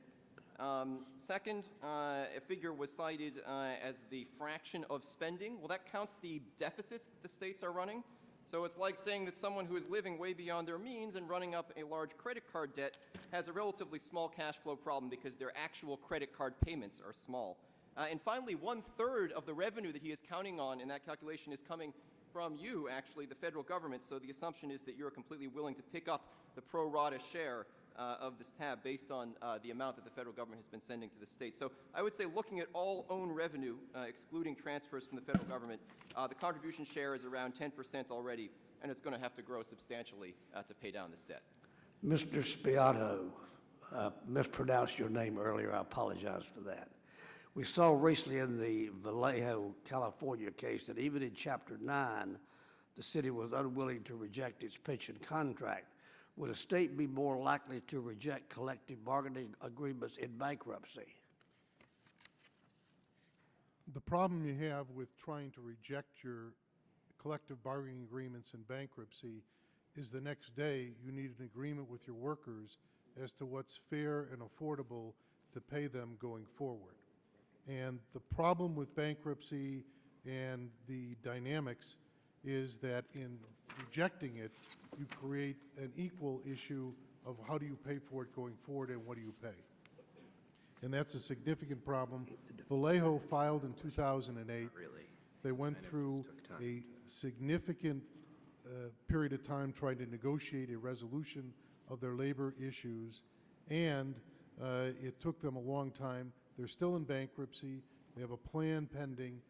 [SPEAKER 5] Second, a figure was cited as the fraction of spending. Well, that counts the deficits that the states are running. So it's like saying that someone who is living way beyond their means and running up a large credit card debt has a relatively small cash flow problem because their actual credit card payments are small. And finally, 1/3 of the revenue that he is counting on in that calculation is coming from you, actually, the federal government. So the assumption is that you're completely willing to pick up the pro rata share of this tab based on the amount that the federal government has been sending to the state. So I would say, looking at all own revenue, excluding transfers from the federal government, the contribution share is around 10% already, and it's going to have to grow substantially to pay down this debt.
[SPEAKER 1] Mr. Spiotto, mispronounced your name earlier. I apologize for that. We saw recently in the Vallejo, California case that even in Chapter 9, the city was unwilling to reject its pension contract. Would a state be more likely to reject collective bargaining agreements in bankruptcy?
[SPEAKER 6] The problem you have with trying to reject your collective bargaining agreements in bankruptcy is the next day you need an agreement with your workers as to what's fair and affordable to pay them going forward. And the problem with bankruptcy and the dynamics is that in rejecting it, you create an equal issue of how do you pay for it going forward and what do you pay. And that's a significant problem. Vallejo filed in 2008. They went through a significant period of time trying to negotiate a resolution of their labor issues, and it took them a long time They're still in bankruptcy. They have a plan pending.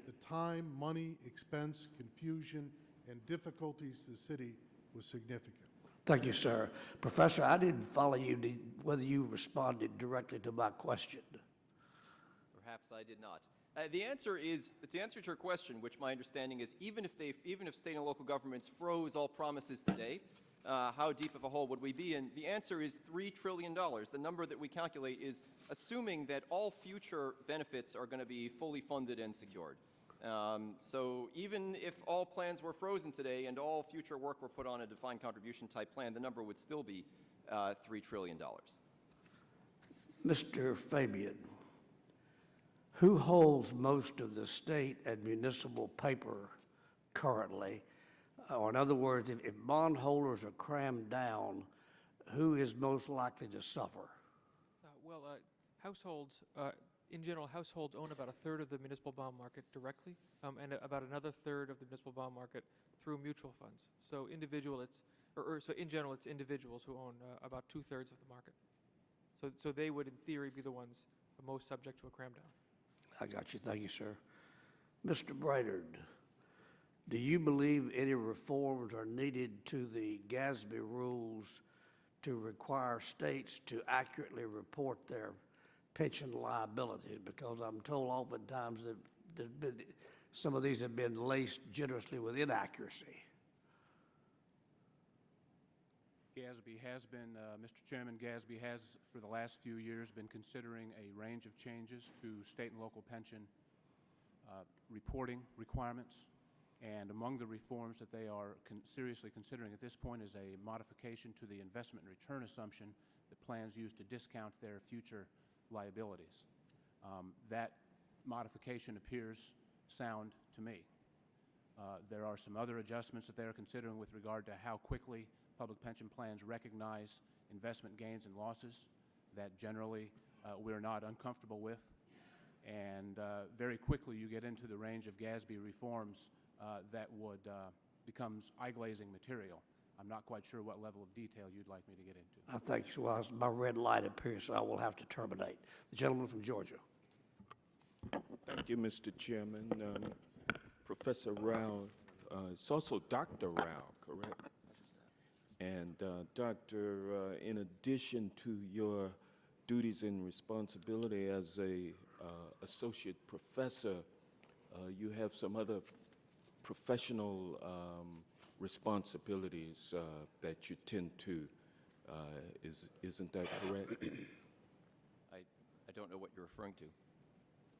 [SPEAKER 6] The time, money, expense, confusion, and difficulties to the city was significant.
[SPEAKER 1] Thank you, sir. Professor, I didn't follow you, whether you responded directly to my question.
[SPEAKER 5] Perhaps I did not. The answer is, to answer your question, which my understanding is, even if state and local governments froze all promises today, how deep of a hole would we be in? The answer is $3 trillion. The number that we calculate is assuming that all future benefits are going to be fully funded and secured. So even if all plans were frozen today and all future work were put on a defined contribution type plan, the number would still be $3 trillion.
[SPEAKER 1] Mr. Fabian, who holds most of the state and municipal paper currently? Or in other words, if bondholders are crammed down, who is most likely to suffer?
[SPEAKER 7] Households, in general, households own about a third of the municipal bond market directly, and about another third of the municipal bond market through mutual funds. So in general, it's individuals who own about 2/3 of the market. So they would, in theory, be the ones most subject to a cram down.
[SPEAKER 1] I got you. Thank you, sir. Mr. Brainerd, do you believe any reforms are needed to the GASB rules to require states to accurately report their pension liabilities? Because I'm told oftentimes that some of these have been laced generously with inaccuracy.
[SPEAKER 8] GASB has been, Mr. Chairman, GASB has, for the last few years, been considering a range of changes to state and local pension reporting requirements. And among the reforms that they are seriously considering at this point is a modification to the investment and return assumption that plans use to discount their future liabilities. That modification appears sound to me. There are some other adjustments that they are considering with regard to how quickly public pension plans recognize investment gains and losses that generally we're not uncomfortable with. And very quickly you get into the range of GASB reforms that would becomes eye-glazing material. I'm not quite sure what level of detail you'd like me to get into.
[SPEAKER 1] I think so. My red light appears, so I will have to terminate. The gentleman from Georgia.
[SPEAKER 2] Thank you, Mr. Chairman. Professor Rao, it's also Dr. Rao, correct? And Doctor, in addition to your duties and responsibility as a associate professor, you have some other professional responsibilities that you tend to. Isn't that correct?
[SPEAKER 5] I don't know what you're referring to.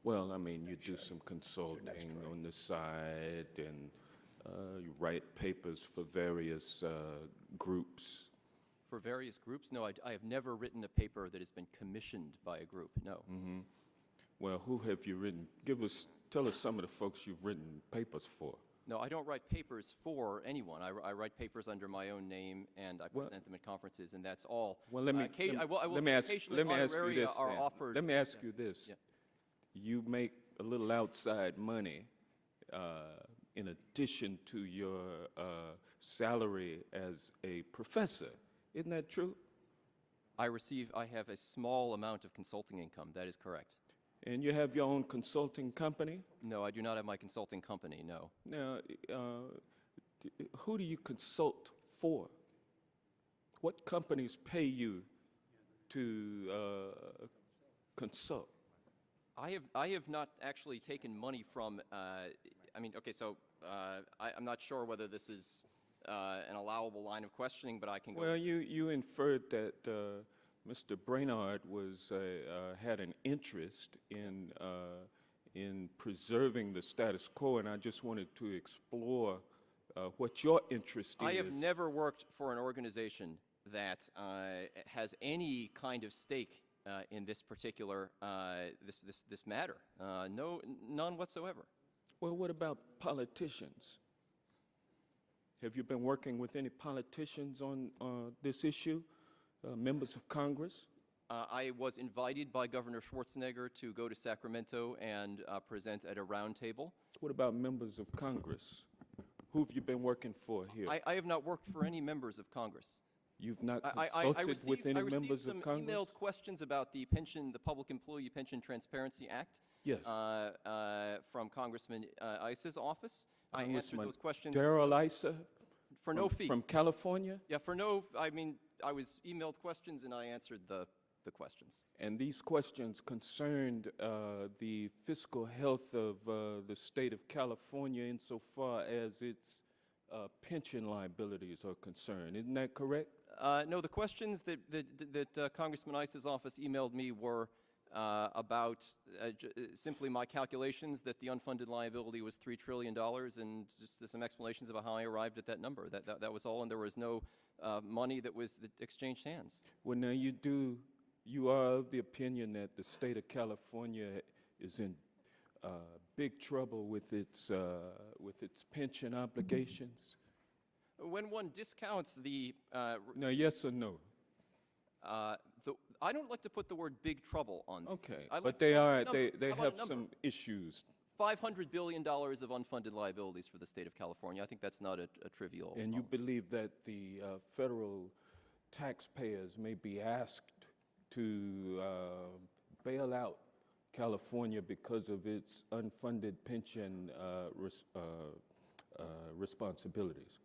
[SPEAKER 2] Well, I mean, you do some consulting on the side, and you write papers for various groups.
[SPEAKER 5] For various groups? No, I have never written a paper that has been commissioned by a group, no.
[SPEAKER 2] Mm-hmm. Well, who have you written? Tell us some of the folks you've written papers for.
[SPEAKER 5] No, I don't write papers for anyone. I write papers under my own name, and I present them at conferences, and that's all.
[SPEAKER 2] Well, let me ask you this. Let me ask you this.
[SPEAKER 5] Yeah.
[SPEAKER 2] You make a little outside money in addition to your salary as a professor. Isn't that true?
[SPEAKER 5] I have a small amount of consulting income. That is correct.
[SPEAKER 2] And you have your own consulting company?
[SPEAKER 5] No, I do not have my consulting company, no.
[SPEAKER 2] Now, who do you consult for? What companies pay you to consult?
[SPEAKER 5] I have not actually taken money from, I mean, okay, so I'm not sure whether this is an allowable line of questioning, but I can go.
[SPEAKER 2] Well, you inferred that Mr. Brainerd had an interest in preserving the status quo, and I just wanted to explore what your interest is.
[SPEAKER 5] I have never worked for an organization that has any kind of stake in this particular this matter. No, none whatsoever.
[SPEAKER 2] Well, what about politicians? Have you been working with any politicians on this issue? Members of Congress?
[SPEAKER 5] I was invited by Governor Schwarzenegger to go to Sacramento and present at a roundtable.
[SPEAKER 2] What about members of Congress? Who have you been working for here?
[SPEAKER 5] I have not worked for any members of Congress.
[SPEAKER 2] You've not
[SPEAKER 5] I
[SPEAKER 2] consulted
[SPEAKER 5] received,
[SPEAKER 2] with any
[SPEAKER 5] I received
[SPEAKER 2] members
[SPEAKER 5] some
[SPEAKER 2] of Congress?
[SPEAKER 5] emailed questions about the pension, the Public Employee Pension Transparency Act.
[SPEAKER 2] Yes.
[SPEAKER 5] From Congressman Issa's office. I answered
[SPEAKER 2] Congressman
[SPEAKER 5] those questions
[SPEAKER 2] Darrell Issa
[SPEAKER 5] for no fee.
[SPEAKER 2] from California?
[SPEAKER 5] Yeah, for no, I mean, I was emailed questions and I answered the questions.
[SPEAKER 2] And these questions concerned the fiscal health of the state of California insofar as its pension liabilities are concerned. Isn't that correct?
[SPEAKER 5] No, the questions that Congressman Issa's office emailed me were about simply my calculations that the unfunded liability was $3 trillion and just some explanations about how I arrived at that number. That was all, and there was no money that exchanged hands.
[SPEAKER 2] Well, now you are of the opinion that the state of California is in big trouble with its pension obligations?
[SPEAKER 5] When one discounts the
[SPEAKER 2] Now, yes or no?
[SPEAKER 5] I don't like to put the word big trouble on these
[SPEAKER 2] Okay,
[SPEAKER 5] things. I like
[SPEAKER 2] but
[SPEAKER 5] to
[SPEAKER 2] they
[SPEAKER 5] put a
[SPEAKER 2] are
[SPEAKER 5] number.
[SPEAKER 2] they
[SPEAKER 5] How about a
[SPEAKER 2] have
[SPEAKER 5] number?
[SPEAKER 2] some issues.
[SPEAKER 5] $500 billion of unfunded liabilities for the state of California. I think that's not a trivial.
[SPEAKER 2] And you believe that the federal taxpayers may be asked to bail out California because of its unfunded pension responsibilities.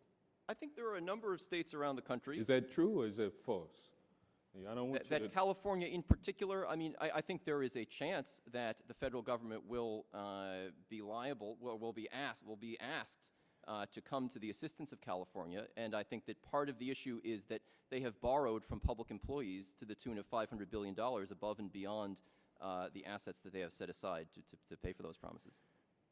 [SPEAKER 5] I think there are a number of states around the country.
[SPEAKER 2] Is that true or is that false? I don't want you to.
[SPEAKER 5] That California in particular, I mean, I think there is a chance that the federal government will be liable, will be asked to come to the assistance of California, and I think that part of the issue is that they have borrowed from public employees to the tune of $500 billion above and beyond the assets that they have set aside to pay for those promises.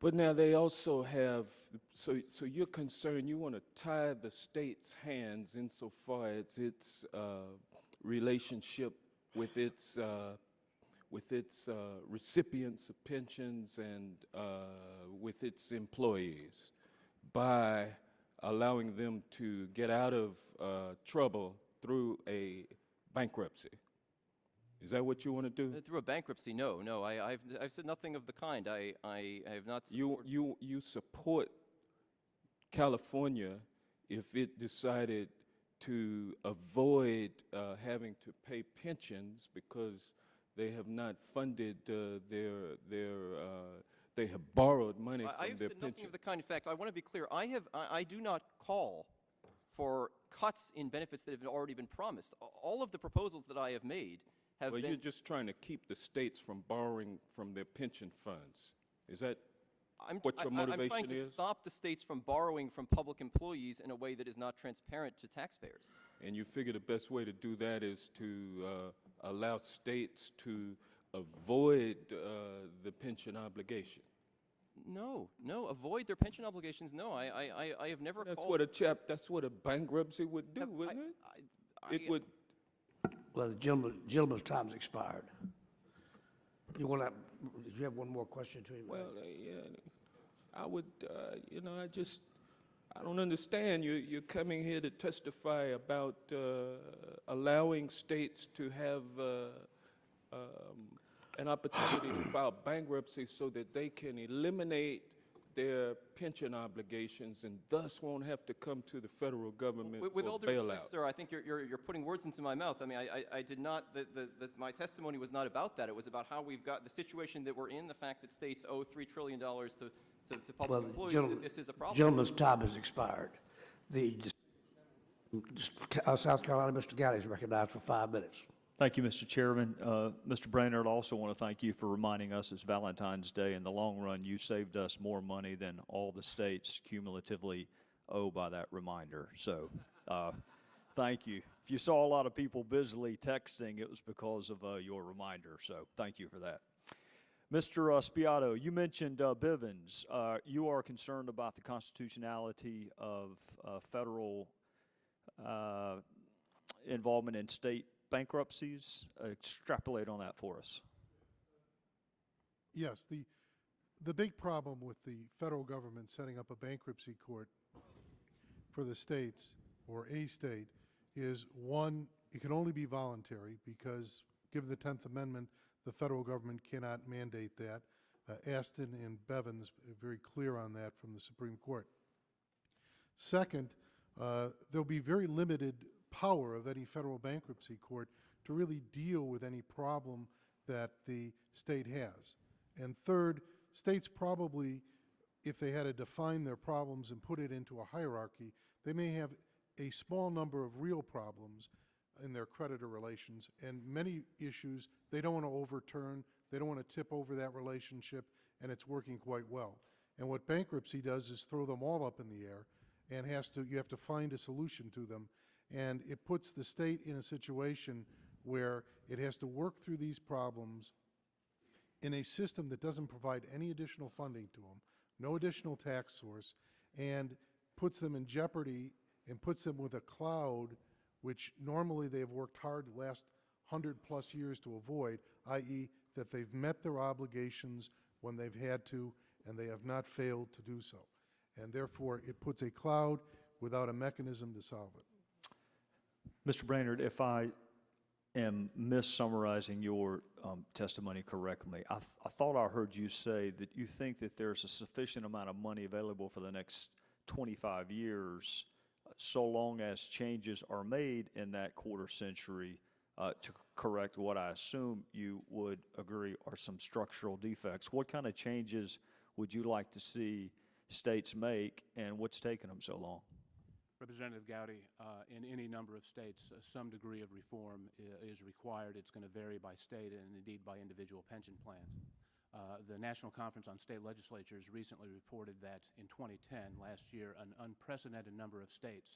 [SPEAKER 2] But now they also have, so you're concerned, you want to tie the state's hands insofar as its relationship with its recipients of pensions and with its employees by allowing them to get out of trouble through a bankruptcy. Is that what you want to do?
[SPEAKER 5] Through a bankruptcy, no. I've said nothing of the kind. I have not.
[SPEAKER 2] You support California if it decided to avoid having to pay pensions because they have not funded they have borrowed money
[SPEAKER 5] I
[SPEAKER 2] from
[SPEAKER 5] have
[SPEAKER 2] their
[SPEAKER 5] said nothing
[SPEAKER 2] pension.
[SPEAKER 5] of the kind. In fact, I want to be clear. I do not call for cuts in benefits that have already been promised. All of the proposals that I have made have
[SPEAKER 2] Well,
[SPEAKER 5] been.
[SPEAKER 2] you're just trying to keep the states from borrowing from their pension funds. Is that what your motivation
[SPEAKER 5] I'm trying to
[SPEAKER 2] is?
[SPEAKER 5] stop the states from borrowing from public employees in a way that is not transparent to taxpayers.
[SPEAKER 2] And you figure the best way to do that is to allow states to avoid the pension obligation.
[SPEAKER 5] No, avoid their pension obligations. No, I have never
[SPEAKER 2] That's
[SPEAKER 5] called.
[SPEAKER 2] that's what a bankruptcy would do, wouldn't it? It would.
[SPEAKER 1] Well, the gentleman's time's expired. You want to, did you have one more question to him?
[SPEAKER 2] Well, yeah, I would, I don't understand. You're coming here to testify about allowing states to have an opportunity to file bankruptcy so that they can eliminate their pension obligations and thus won't have to come to the federal government
[SPEAKER 5] With
[SPEAKER 2] for
[SPEAKER 5] all due
[SPEAKER 2] bailout.
[SPEAKER 5] respect, sir, I think you're putting words into my mouth. I mean, I did not. My testimony was not about that. It was about how we've got the situation that we're in, the fact that states owe $3 trillion to public
[SPEAKER 1] Well, the
[SPEAKER 5] employees.
[SPEAKER 1] gentleman,
[SPEAKER 5] That this is a problem.
[SPEAKER 1] gentleman's time has expired. The South Carolina, Mr. Gowdy is recognized for 5 minutes.
[SPEAKER 9] Thank you, Mr. Chairman. Mr. Brainerd, I also want to thank you for reminding us it's Valentine's Day. In the long run, you saved us more money than all the states cumulatively owe by that reminder. So thank you. If you saw a lot of people busily texting, it was because of your reminder. So thank you for that. Mr. Spiato, you mentioned Bivens. You are concerned about the constitutionality of federal involvement in state bankruptcies. Extrapolate on that for us.
[SPEAKER 6] Yes, the big problem with the federal government setting up a bankruptcy court for the states or a state is, one, it can only be voluntary because, given the 10th Amendment, the federal government cannot mandate that. Aston and Bevins are very clear on that from the Supreme Court. Second, there'll be very limited power of any federal bankruptcy court to really deal with any problem that the state has. And third, states probably, if they had to define their problems and put it into a hierarchy, they may have a small number of real problems in their creditor relations, and many issues they don't want to overturn, they don't want to tip over that relationship, and it's working quite well. And what bankruptcy does is throw them all up in the air, and you have to find a solution to them. And it puts the state in a situation where it has to work through these problems in a system that doesn't provide any additional funding to them, no additional tax source, and puts them in jeopardy and puts them with a cloud which normally they've worked hard the last 100+ years to avoid, i.e. that they've met their obligations when they've had to, and they have not failed to do so. And therefore, it puts a cloud without a mechanism to solve it.
[SPEAKER 9] Mr. Brainerd, if I am missummarizing your testimony correctly, I thought I heard you say that you think that there's a sufficient amount of money available for the next 25 years so long as changes are made in that quarter century to correct what I assume you would agree are some structural defects. What kind of changes would you like to see states make, and what's taken them so long?
[SPEAKER 8] Representative Gowdy, in any number of states, some degree of reform is required. It's going to vary by state and indeed by individual pension plans. The National Conference on State Legislatures recently reported that in 2010, last year, an unprecedented number of states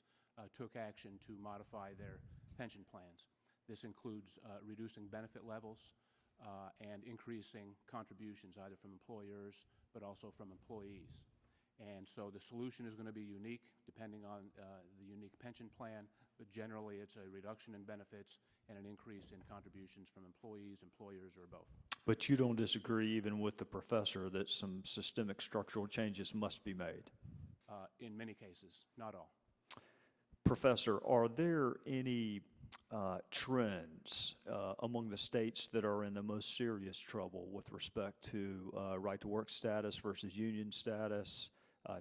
[SPEAKER 8] took action to modify their pension plans. This includes reducing benefit levels and increasing contributions either from employers but also from employees. And so the solution is going to be unique depending on the unique pension plan, but generally it's a reduction in benefits and an increase in contributions from employees, employers, or both.
[SPEAKER 9] But you don't disagree even with the professor that some systemic structural changes must be made?
[SPEAKER 8] In many cases, not all.
[SPEAKER 9] Professor, are there any trends among the states that are in the most serious trouble with respect to right-to-work status versus union status,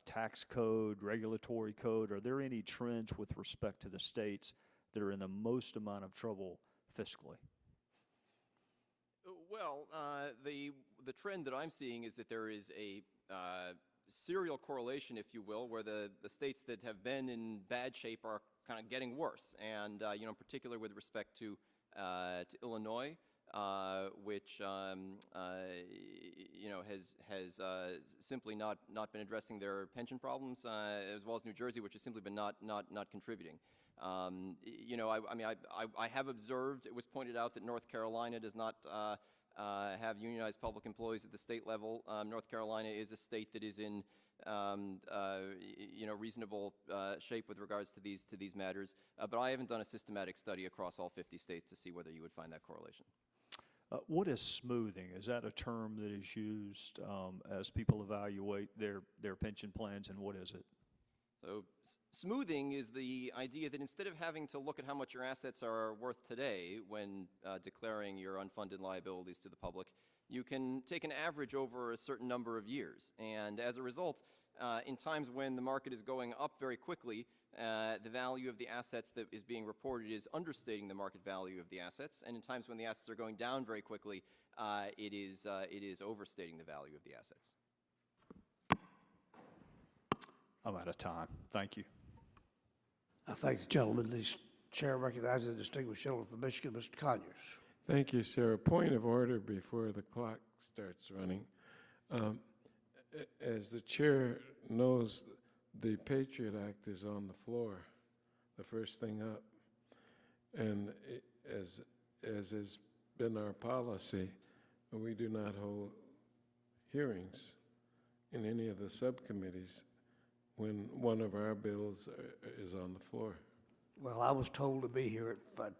[SPEAKER 9] tax code, regulatory code? Are there any trends with respect to the states that are in the most amount of trouble fiscally?
[SPEAKER 5] Well, the trend that I'm seeing is that there is a serial correlation, if you will, where the states that have been in bad shape are kind of getting worse, and in particular with respect to Illinois, which has simply not been addressing their pension problems, as well as New Jersey, which has simply been not contributing. I have observed, it was pointed out that North Carolina does not have unionized public employees at the state level. North Carolina is a state that is in reasonable shape with regards to these matters, but I haven't done a systematic study across all 50 states to see whether you would find that correlation.
[SPEAKER 9] What is smoothing? Is that a term that is used as people evaluate their pension plans, and what is it?
[SPEAKER 5] So smoothing is the idea that instead of having to look at how much your assets are worth today when declaring your unfunded liabilities to the public, you can take an average over a certain number of years. And as a result, in times when the market is going up very quickly, the value of the assets that is being reported is understating the market value of the assets. And in times when the assets are going down very quickly, it is overstating the value of the assets.
[SPEAKER 9] I'm out of time. Thank you.
[SPEAKER 1] I thank the gentleman. The chair recognizes the distinguished gentleman from Michigan, Mr. Conyers.
[SPEAKER 4] Thank you, sir. A point of order before the clock starts running. As the chair knows, the Patriot Act is on the floor, the first thing up. And as has been our policy, we do not hold hearings in any of the subcommittees when one of our bills is on the floor.
[SPEAKER 1] Well, I was told to be here at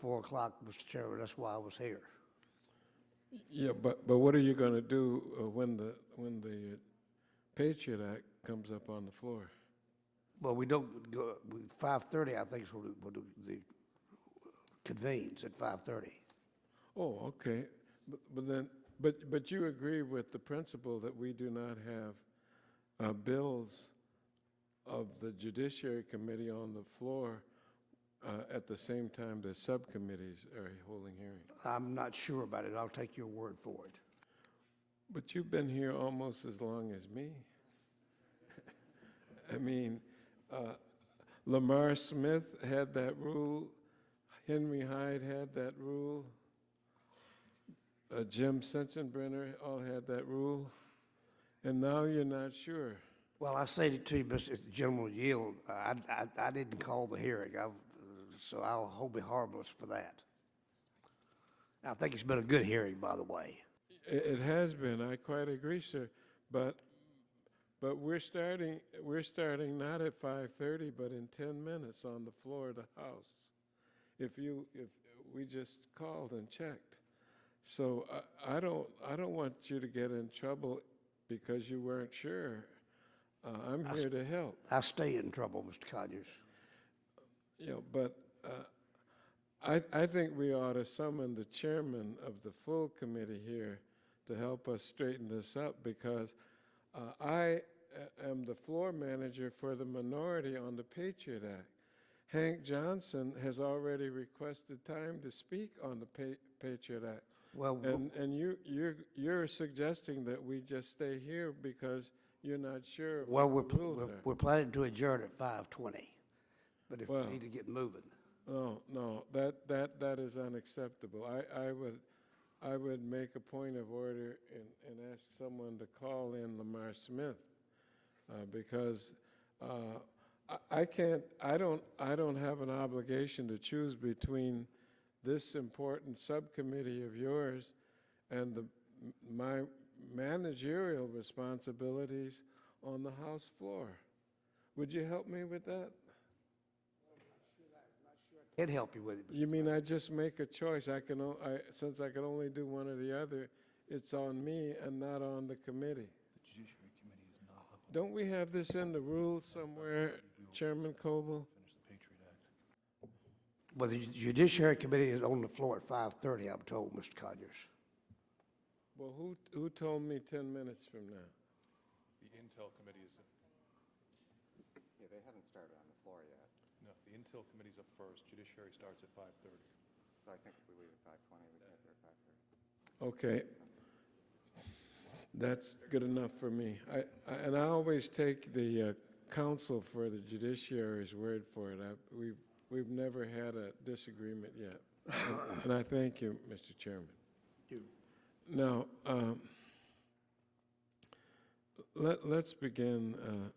[SPEAKER 1] 4 o'clock, Mr. Chairman. That's why I was here.
[SPEAKER 4] Yeah, but what are you going to do when the Patriot Act comes up on the floor?
[SPEAKER 1] Well, we don't go. 5:30, I think, is when the convenes at 5:30.
[SPEAKER 4] Oh, okay. But you agree with the principle that we do not have bills of the Judiciary Committee on the floor at the same time the subcommittees are holding hearings.
[SPEAKER 1] I'm not sure about it. I'll take your word for it.
[SPEAKER 4] But you've been here almost as long as me. I mean, Lamar Smith had that rule. Henry Hyde had that rule. Jim Sensenbrenner all had that rule. And now you're not sure.
[SPEAKER 1] Well, I say to you, Mr. if the gentleman will yield, I didn't call the hearing, so I'll hold me harmless for that. I think it's been a good hearing, by the way.
[SPEAKER 4] It has been. I quite agree, sir. But we're starting not at 5:30, but in 10 minutes on the floor of the House. If we just called and checked. So I don't want you to get in trouble because you weren't sure. I'm here to help.
[SPEAKER 1] I stay in trouble, Mr. Conyers.
[SPEAKER 4] But I think we ought to summon the chairman of the full committee here to help us straighten this up, because I am the floor manager for the minority on the Patriot Act. Hank Johnson has already requested time to speak on the Patriot Act.
[SPEAKER 1] Well,
[SPEAKER 4] And you're suggesting that we just stay here because you're not sure of
[SPEAKER 1] well,
[SPEAKER 4] what the rules are.
[SPEAKER 1] we're planning to adjourn at 5:20, but if
[SPEAKER 4] Well,
[SPEAKER 1] we need to get moving.
[SPEAKER 4] No, that is unacceptable. I would make a point of order and ask someone to call in Lamar Smith, because I don't have an obligation to choose between this important subcommittee of yours and my managerial responsibilities on the House floor. Would you help me with that?
[SPEAKER 1] Can't help you with it, Mr.
[SPEAKER 4] You mean I just make a choice? Since I can only do one or the other, it's on me and not on the committee.
[SPEAKER 10] The Judiciary Committee is not up.
[SPEAKER 4] Don't we have this in the rules somewhere, Chairman Coble?
[SPEAKER 10] Finish the Patriot Act.
[SPEAKER 1] Well, the Judiciary Committee is on the floor at 5:30, I'm told, Mr. Conyers.
[SPEAKER 4] Well, who told me 10 minutes from now?
[SPEAKER 10] The Intel Committee is,
[SPEAKER 11] Yeah, they haven't started on the floor yet,
[SPEAKER 10] no, the Intel Committee's up first. Judiciary starts at 5:30.
[SPEAKER 11] so I think if we leave at 5:20, we get there at 5:30.
[SPEAKER 4] Okay. That's good enough for me. And I always take the counsel for the judiciary's word for it. We've never had a disagreement yet. And I thank you, Mr. Chairman. Now, let's begin,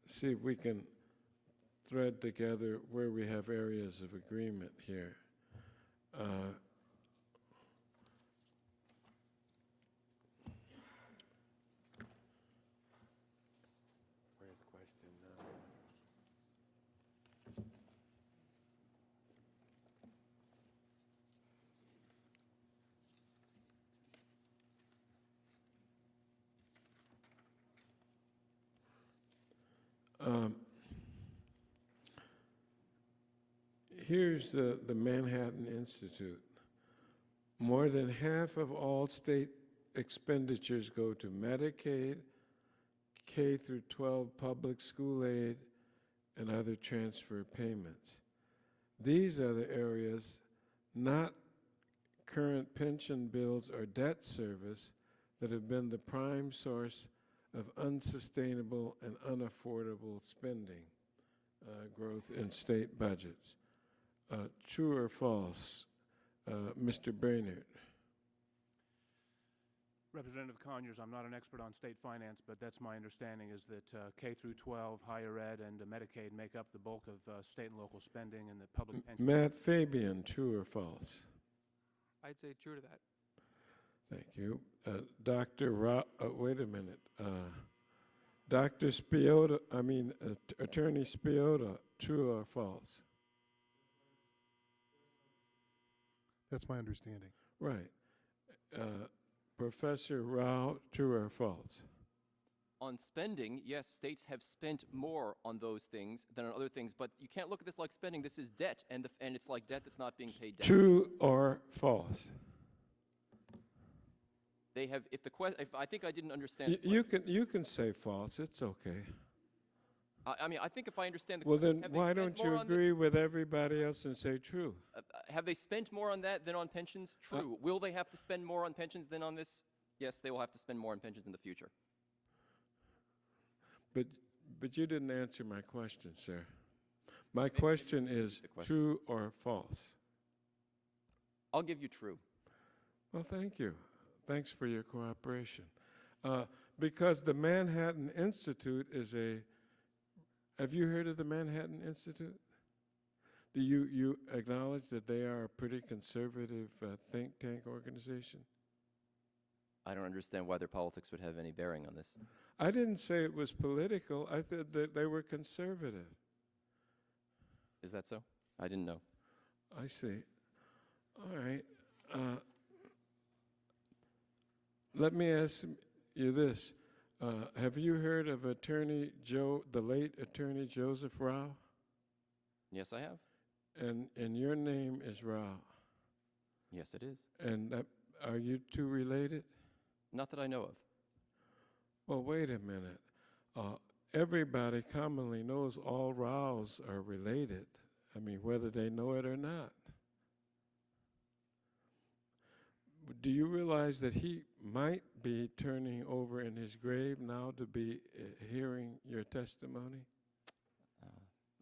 [SPEAKER 4] see if we can thread together where we have areas of agreement here. Where's the question now? Here's the Manhattan Institute. More than half of all state expenditures go to Medicaid, K through 12 public school aid, and other transfer payments. These are the areas, not current pension bills or debt service, that have been the prime source of unsustainable and unaffordable spending growth in state budgets. True or false, Mr. Brainerd?
[SPEAKER 8] Representative Conyers, I'm not an expert on state finance, but that's my understanding, is that K through 12, higher ed, and Medicaid make up the bulk of state and local spending, and the public pension.
[SPEAKER 4] Matt Fabian, true or false?
[SPEAKER 7] I'd say true to that.
[SPEAKER 4] Thank you. Wait a minute. Dr. Spiota, Attorney Spiota, true or false?
[SPEAKER 6] That's my understanding.
[SPEAKER 4] Right. Professor Rao, true or false?
[SPEAKER 5] On spending, yes, states have spent more on those things than on other things, but you can't look at this like spending. This is debt, and it's like debt that's not being paid down.
[SPEAKER 4] True or false?
[SPEAKER 5] They have, if I think I didn't understand.
[SPEAKER 4] You can say false. It's okay.
[SPEAKER 5] I mean, I think if I understand the
[SPEAKER 4] Well,
[SPEAKER 5] question,
[SPEAKER 4] then
[SPEAKER 5] have they
[SPEAKER 4] why
[SPEAKER 5] spent
[SPEAKER 4] don't
[SPEAKER 5] more
[SPEAKER 4] you
[SPEAKER 5] on this-
[SPEAKER 4] agree with everybody else and say true?
[SPEAKER 5] Have they spent more on that than on pensions? True. Will they have to spend more on pensions than on this? Yes, they will have to spend more on pensions in the future.
[SPEAKER 4] But you didn't answer my question, sir. My question is
[SPEAKER 5] the question.
[SPEAKER 4] true or false?
[SPEAKER 5] I'll give you true.
[SPEAKER 4] Well, thank you. Thanks for your cooperation. Because the Manhattan Institute is have you heard of the Manhattan Institute? Do you acknowledge that they are a pretty conservative think tank organization?
[SPEAKER 5] I don't understand why their politics would have any bearing on this.
[SPEAKER 4] I didn't say it was political. I said that they were conservative.
[SPEAKER 5] Is that so? I didn't know.
[SPEAKER 4] I see. All right. Let me ask you this. Have you heard of the late Attorney Joseph Rao?
[SPEAKER 5] Yes, I have.
[SPEAKER 4] And your name is Rao.
[SPEAKER 5] Yes, it is.
[SPEAKER 4] And are you two related?
[SPEAKER 5] Not that I know of.
[SPEAKER 4] Well, wait a minute. Everybody commonly knows all Raos are related. I mean, whether they know it or not. Do you realize that he might be turning over in his grave now to be hearing your testimony?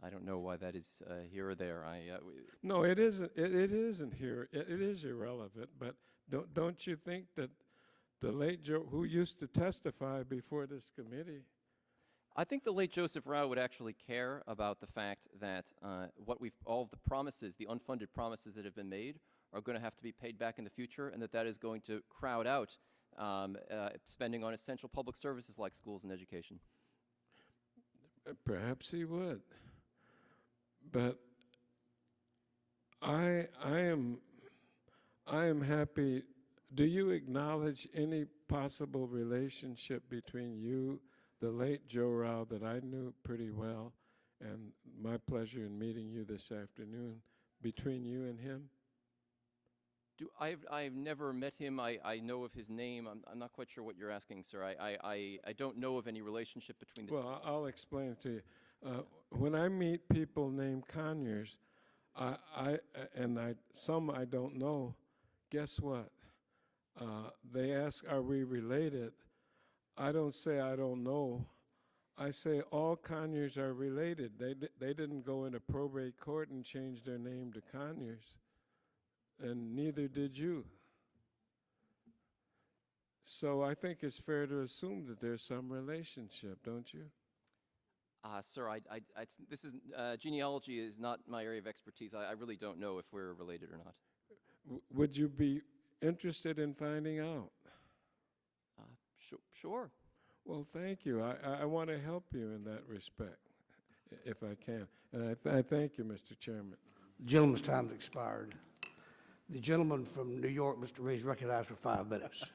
[SPEAKER 5] I don't know why that is here or there.
[SPEAKER 4] No, it isn't. It isn't here. It is irrelevant. But don't you think that the late Joe, who used to testify before this committee?
[SPEAKER 5] I think the late Joseph Rao would actually care about the fact that all of the promises, the unfunded promises that have been made, are going to have to be paid back in the future, and that is going to crowd out spending on essential public services like schools and education.
[SPEAKER 4] Perhaps he would. But I am happy. Do you acknowledge any possible relationship between you, the late Joe Rao that I knew pretty well, and my pleasure in meeting you this afternoon, between you and him?
[SPEAKER 5] I've never met him. I know of his name. I'm not quite sure what you're asking, sir. I don't know of any relationship between the.
[SPEAKER 4] Well, I'll explain it to you. When I meet people named Conyers, some I don't know, guess what? They ask, are we related? I don't say I don't know. I say all Conyers are related. They didn't go into probate court and change their name to Conyers, and neither did you. So I think it's fair to assume that there's some relationship, don't you?
[SPEAKER 5] Sir, genealogy is not my area of expertise. I really don't know if we're related or not.
[SPEAKER 4] Would you be interested in finding out?
[SPEAKER 5] Sure.
[SPEAKER 4] Well, thank you. I want to help you in that respect, if I can. And I thank you, Mr. Chairman.
[SPEAKER 1] Gentleman's time's expired. The gentleman from New York, Mr. Reed, is recognized for 5 minutes.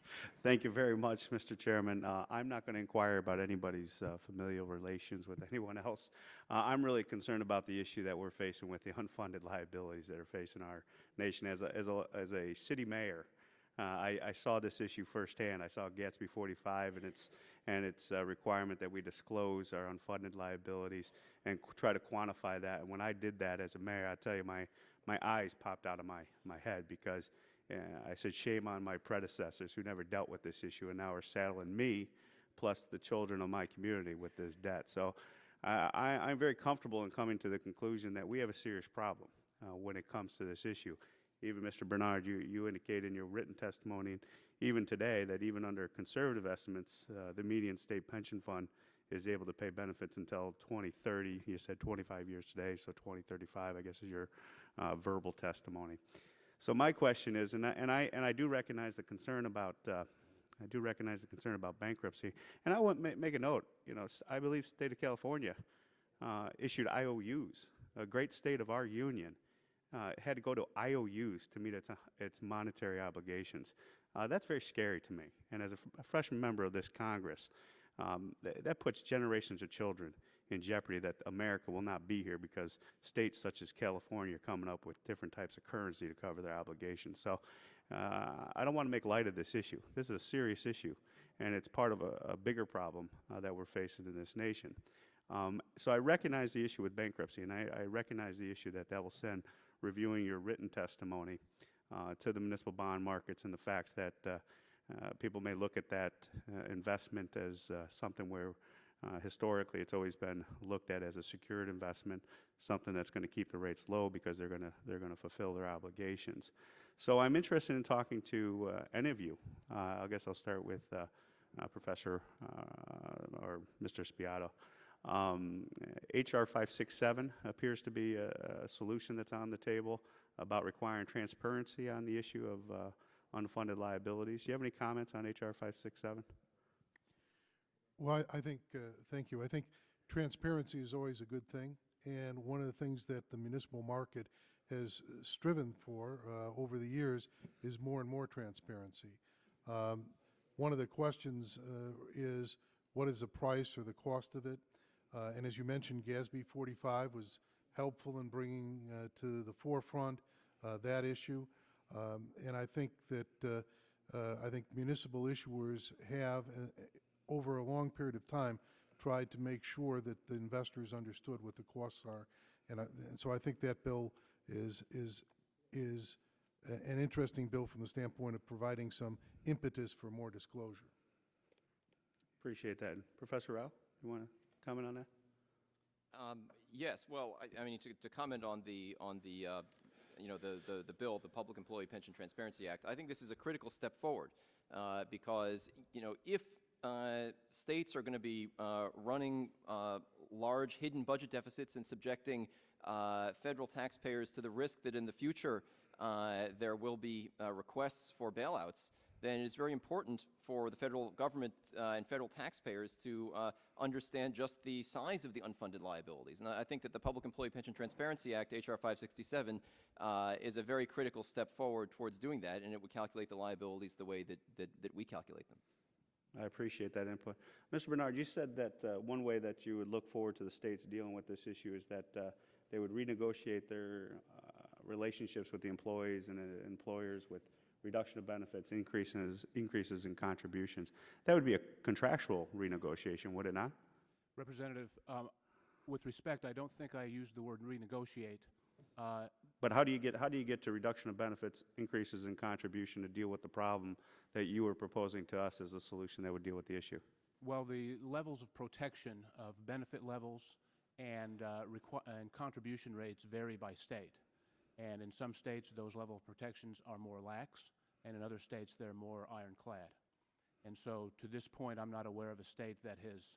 [SPEAKER 12] Thank you very much, Mr. Chairman. I'm not going to inquire about anybody's familial relations with anyone else. I'm really concerned about the issue that we're facing with the unfunded liabilities that are facing our nation. As a city mayor, I saw this issue firsthand. I saw Gatsby 45 and its requirement that we disclose our unfunded liabilities and try to quantify that. And when I did that as a mayor, I tell you, my eyes popped out of my head, because I said, shame on my predecessors who never dealt with this issue and now are saddling me, plus the children of my community, with this debt. So I'm very comfortable in coming to the conclusion that we have a serious problem when it comes to this issue. Even Mr. Bernard, you indicated in your written testimony, even today, that even under conservative estimates, the median state pension fund is able to pay benefits until 2030. You said 25 years today, so 2035, I guess, is your verbal testimony. So my question is, and I do recognize the concern about bankruptcy, and I want to make a note. I believe the state of California issued IOUs. A great state of our union had to go to IOUs to meet its monetary obligations. That's very scary to me. And as a freshman member of this Congress, that puts generations of children in jeopardy, that America will not be here because states such as California are coming up with different types of currency to cover their obligations. So I don't want to make light of this issue. This is a serious issue, and it's part of a bigger problem that we're facing in this nation. So I recognize the issue with bankruptcy, and I recognize the issue that will send reviewing your written testimony to the municipal bond markets, and the facts that people may look at that investment as something where historically it's always been looked at as a secured investment, something that's going to keep the rates low because they're going to fulfill their obligations. So I'm interested in talking to any of you. I guess I'll start with Professor or Mr. Spiato. HR 567 appears to be a solution that's on the table about requiring transparency on the issue of unfunded liabilities. Do you have any comments on HR 567?
[SPEAKER 6] Well, I think, thank you. I think transparency is always a good thing, and one of the things that the municipal market has striven for over the years is more and more transparency. One of the questions is, what is the price or the cost of it? And as you mentioned, GASB 45 was helpful in bringing to the forefront that issue. And I think that municipal issuers have, over a long period of time, tried to make sure that the investors understood what the costs are. And so I think that bill is an interesting bill from the standpoint of providing some impetus for more disclosure.
[SPEAKER 12] Appreciate that. Professor Rao, you want to comment on that?
[SPEAKER 5] Yes. Well, I mean, to comment on the bill, the Public Employee Pension Transparency Act, I think this is a critical step forward because, if states are going to be running large hidden budget deficits and subjecting federal taxpayers to the risk that in the future there will be requests for bailouts, then it's very important for the federal government and federal taxpayers to understand just the size of the unfunded liabilities. And I think that the Public Employee Pension Transparency Act, H.R. 567, is a very critical step forward towards doing that, and it would calculate the liabilities the way that we calculate them.
[SPEAKER 12] I appreciate that input. Mr. Bernard, you said that one way that you would look forward to the states dealing with this issue is that they would renegotiate their relationships with the employees and employers with reduction of benefits, increases in contributions. That would be a contractual renegotiation, would it not?
[SPEAKER 8] Representative, with respect, I don't think I used the word renegotiate.
[SPEAKER 12] But how do you get to reduction of benefits, increases in contribution to deal with the problem that you were proposing to us as a solution that would deal with the issue?
[SPEAKER 8] Well, the levels of protection of benefit levels and contribution rates vary by state. And in some states, those level of protections are more lax, and in other states, they're more ironclad. And so to this point, I'm not aware of a state that has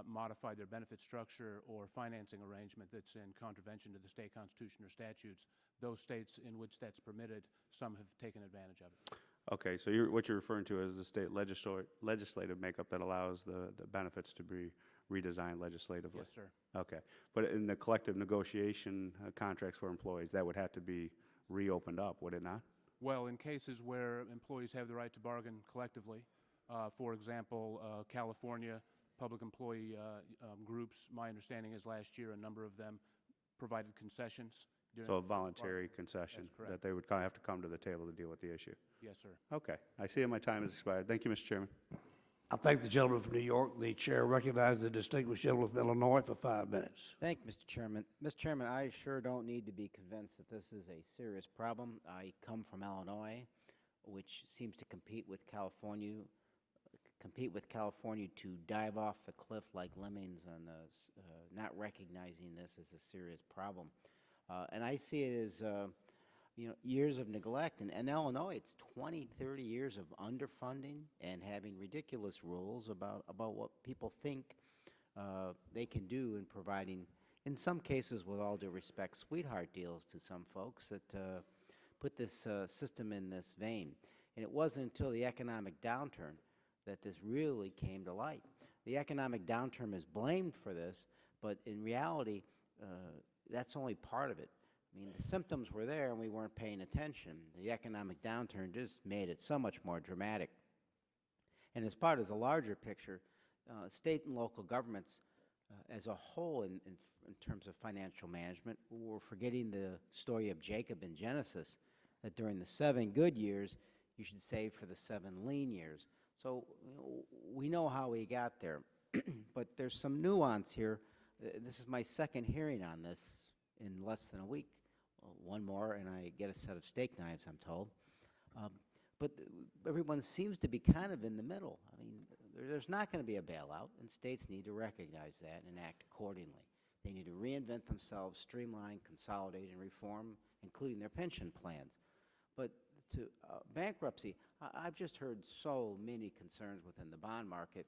[SPEAKER 8] modified their benefit structure or financing arrangement that's in contravention to the state constitution or statutes. Those states in which that's permitted, some have taken advantage of it.
[SPEAKER 12] Okay, so what you're referring to is the state legislative makeup that allows the benefits to be redesigned legislatively?
[SPEAKER 8] Yes, sir.
[SPEAKER 12] Okay, but in the collective negotiation contracts for employees, that would have to be reopened up, would it not?
[SPEAKER 8] Well, in cases where employees have the right to bargain collectively, for example, California public employee groups, my understanding is last year a number of them provided concessions.
[SPEAKER 12] So a voluntary concession that they would have to come to the table to deal with the issue?
[SPEAKER 8] Yes, sir.
[SPEAKER 12] Okay, I see my time has expired. Thank you, Mr. Chairman.
[SPEAKER 1] I thank the gentleman from New York. The chair recognizes the distinguished gentleman from Illinois for 5 minutes.
[SPEAKER 13] Thank you, Mr. Chairman. Mr. Chairman, I sure don't need to be convinced that this is a serious problem. I come from Illinois, which seems to compete with California to dive off the cliff like lemmings and not recognizing this as a serious problem. And I see it as years of neglect. And in Illinois, it's 20, 30 years of underfunding and having ridiculous rules about what people think they can do in providing, in some cases, with all due respect, sweetheart deals to some folks that put this system in this vein. And it wasn't until the economic downturn that this really came to light. The economic downturn is blamed for this, but in reality, that's only part of it. I mean, the symptoms were there and we weren't paying attention. The economic downturn just made it so much more dramatic. And as part of the larger picture, state and local governments as a whole in terms of financial management, we're forgetting the story of Jacob in Genesis, that during the 7 good years, you should save for the 7 lean years. So we know how we got there, but there's some nuance here this is my second hearing on this in less than a week. One more, and I get a set of steak knives, I'm told. But everyone seems to be kind of in the middle. I mean, there's not going to be a bailout, and states need to recognize that and act accordingly. They need to reinvent themselves, streamline, consolidate, and reform, including their pension plans. But to bankruptcy, I've just heard so many concerns within the bond market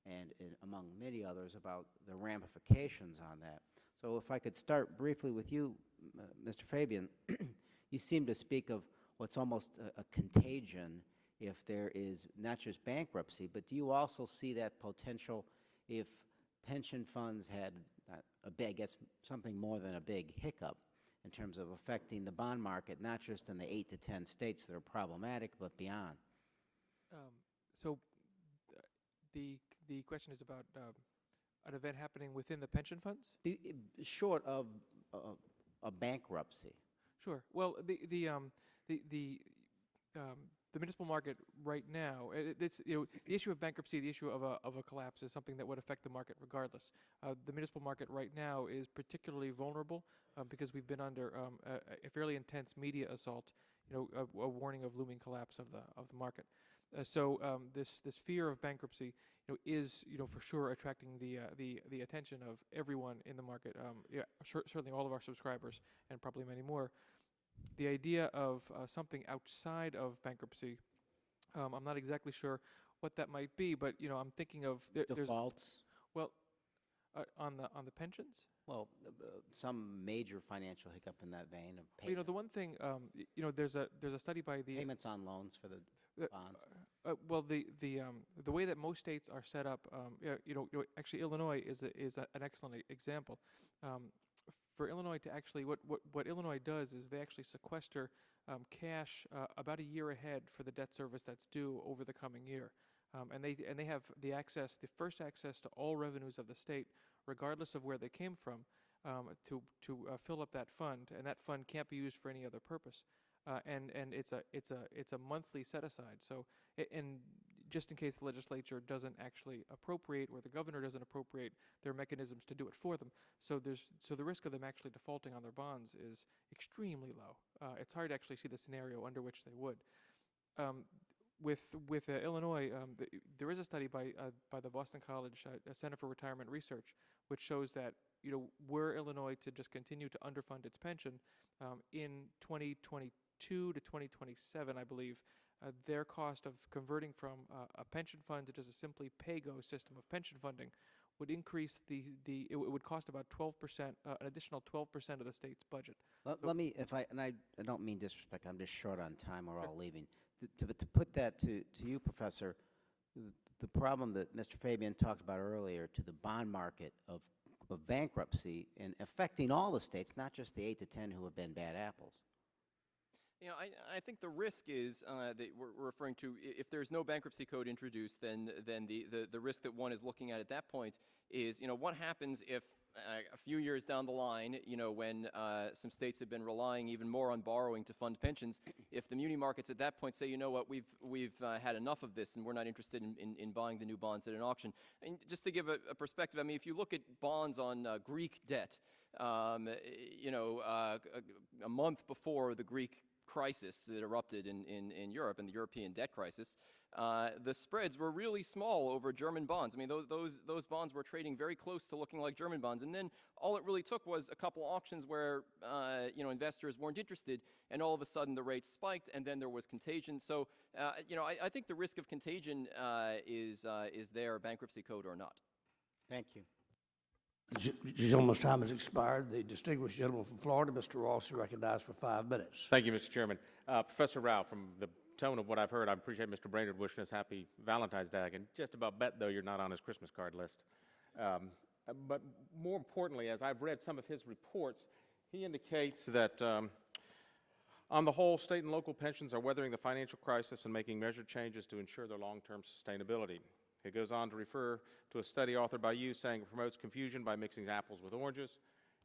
[SPEAKER 13] and among many others about the ramifications on that. So if I could start briefly with you, Mr. Fabian, you seem to speak of what's almost a contagion if there is not just bankruptcy, but do you also see that potential if pension funds had I guess something more than a big hiccup in terms of affecting the bond market, not just in the 8 to 10 states that are problematic, but beyond?
[SPEAKER 7] So the question is about an event happening within the pension funds?
[SPEAKER 13] Short of a bankruptcy.
[SPEAKER 7] Sure. Well, the municipal market right now, the issue of bankruptcy, the issue of a collapse is something that would affect the market regardless. The municipal market right now is particularly vulnerable because we've been under a fairly intense media assault, a warning of looming collapse of the market. So this fear of bankruptcy, is for sure attracting the attention of everyone in the market. Certainly all of our subscribers and probably many more. The idea of something outside of bankruptcy, I'm not exactly sure what that might be, but I'm thinking of
[SPEAKER 13] Defaults?
[SPEAKER 7] Well, on the pensions.
[SPEAKER 13] Well, some major financial hiccup in that vein of payments.
[SPEAKER 7] The one thing, there's a study by the
[SPEAKER 13] payments on loans for the bonds.
[SPEAKER 7] Well, the way that most states are set up, actually Illinois is an excellent example. For Illinois to actually, what Illinois does is they actually sequester cash about a year ahead for the debt service that's due over the coming year, and they have the first access to all revenues of the state, regardless of where they came from, to fill up that fund, and that fund can't be used for any other purpose, and it's a monthly set aside. So, and just in case the legislature doesn't actually appropriate or the governor doesn't appropriate, there are mechanisms to do it for them. So the risk of them actually defaulting on their bonds is extremely low. It's hard to actually see the scenario under which they would. With Illinois, there is a study by the Boston College Center for Retirement Research, which shows that were Illinois to just continue to underfund its pension in 2022 to 2027, I believe, their cost of converting from a pension fund to just a simply pay-go system of pension funding would increase it would cost about 12%, an additional 12% of the state's budget.
[SPEAKER 13] Let me, I don't mean disrespect, I'm just short on time, we're all leaving. To put that to you, Professor, the problem that Mr. Fabian talked about earlier to the bond market of bankruptcy and affecting all the states, not just the 8 to 10 who have been bad apples.
[SPEAKER 5] I think the risk is that we're referring to, if there's no bankruptcy code introduced, then the risk that one is looking at that point is, what happens if a few years down the line, when some states have been relying even more on borrowing to fund pensions, if the muni markets at that point say, what, we've had enough of this and we're not interested in buying the new bonds at an auction. And just to give a perspective, if you look at bonds on Greek debt, a month before the Greek crisis that erupted in Europe, and the European debt crisis, the spreads were really small over German bonds. Those bonds were trading very close to looking like German bonds, and then all it really took was a couple auctions where investors weren't interested, and all of a sudden the rates spiked, and then there was contagion. So I think the risk of contagion is there, bankruptcy code or not.
[SPEAKER 13] Thank you.
[SPEAKER 1] The gentleman's time has expired. The distinguished gentleman from Florida, Mr. Ross, is recognized for 5 minutes.
[SPEAKER 10] Thank you, Mr. Chairman. Professor Rao, from the tone of what I've heard, I appreciate Mr. Brainerd wishing us happy Valentine's Day. I can just about bet, though, you're not on his Christmas card list. But more importantly, as I've read some of his reports, he indicates that on the whole, state and local pensions are weathering the financial crisis and making measured changes to ensure their long-term sustainability. It goes on to refer to a study authored by you saying it promotes confusion by mixing apples with oranges,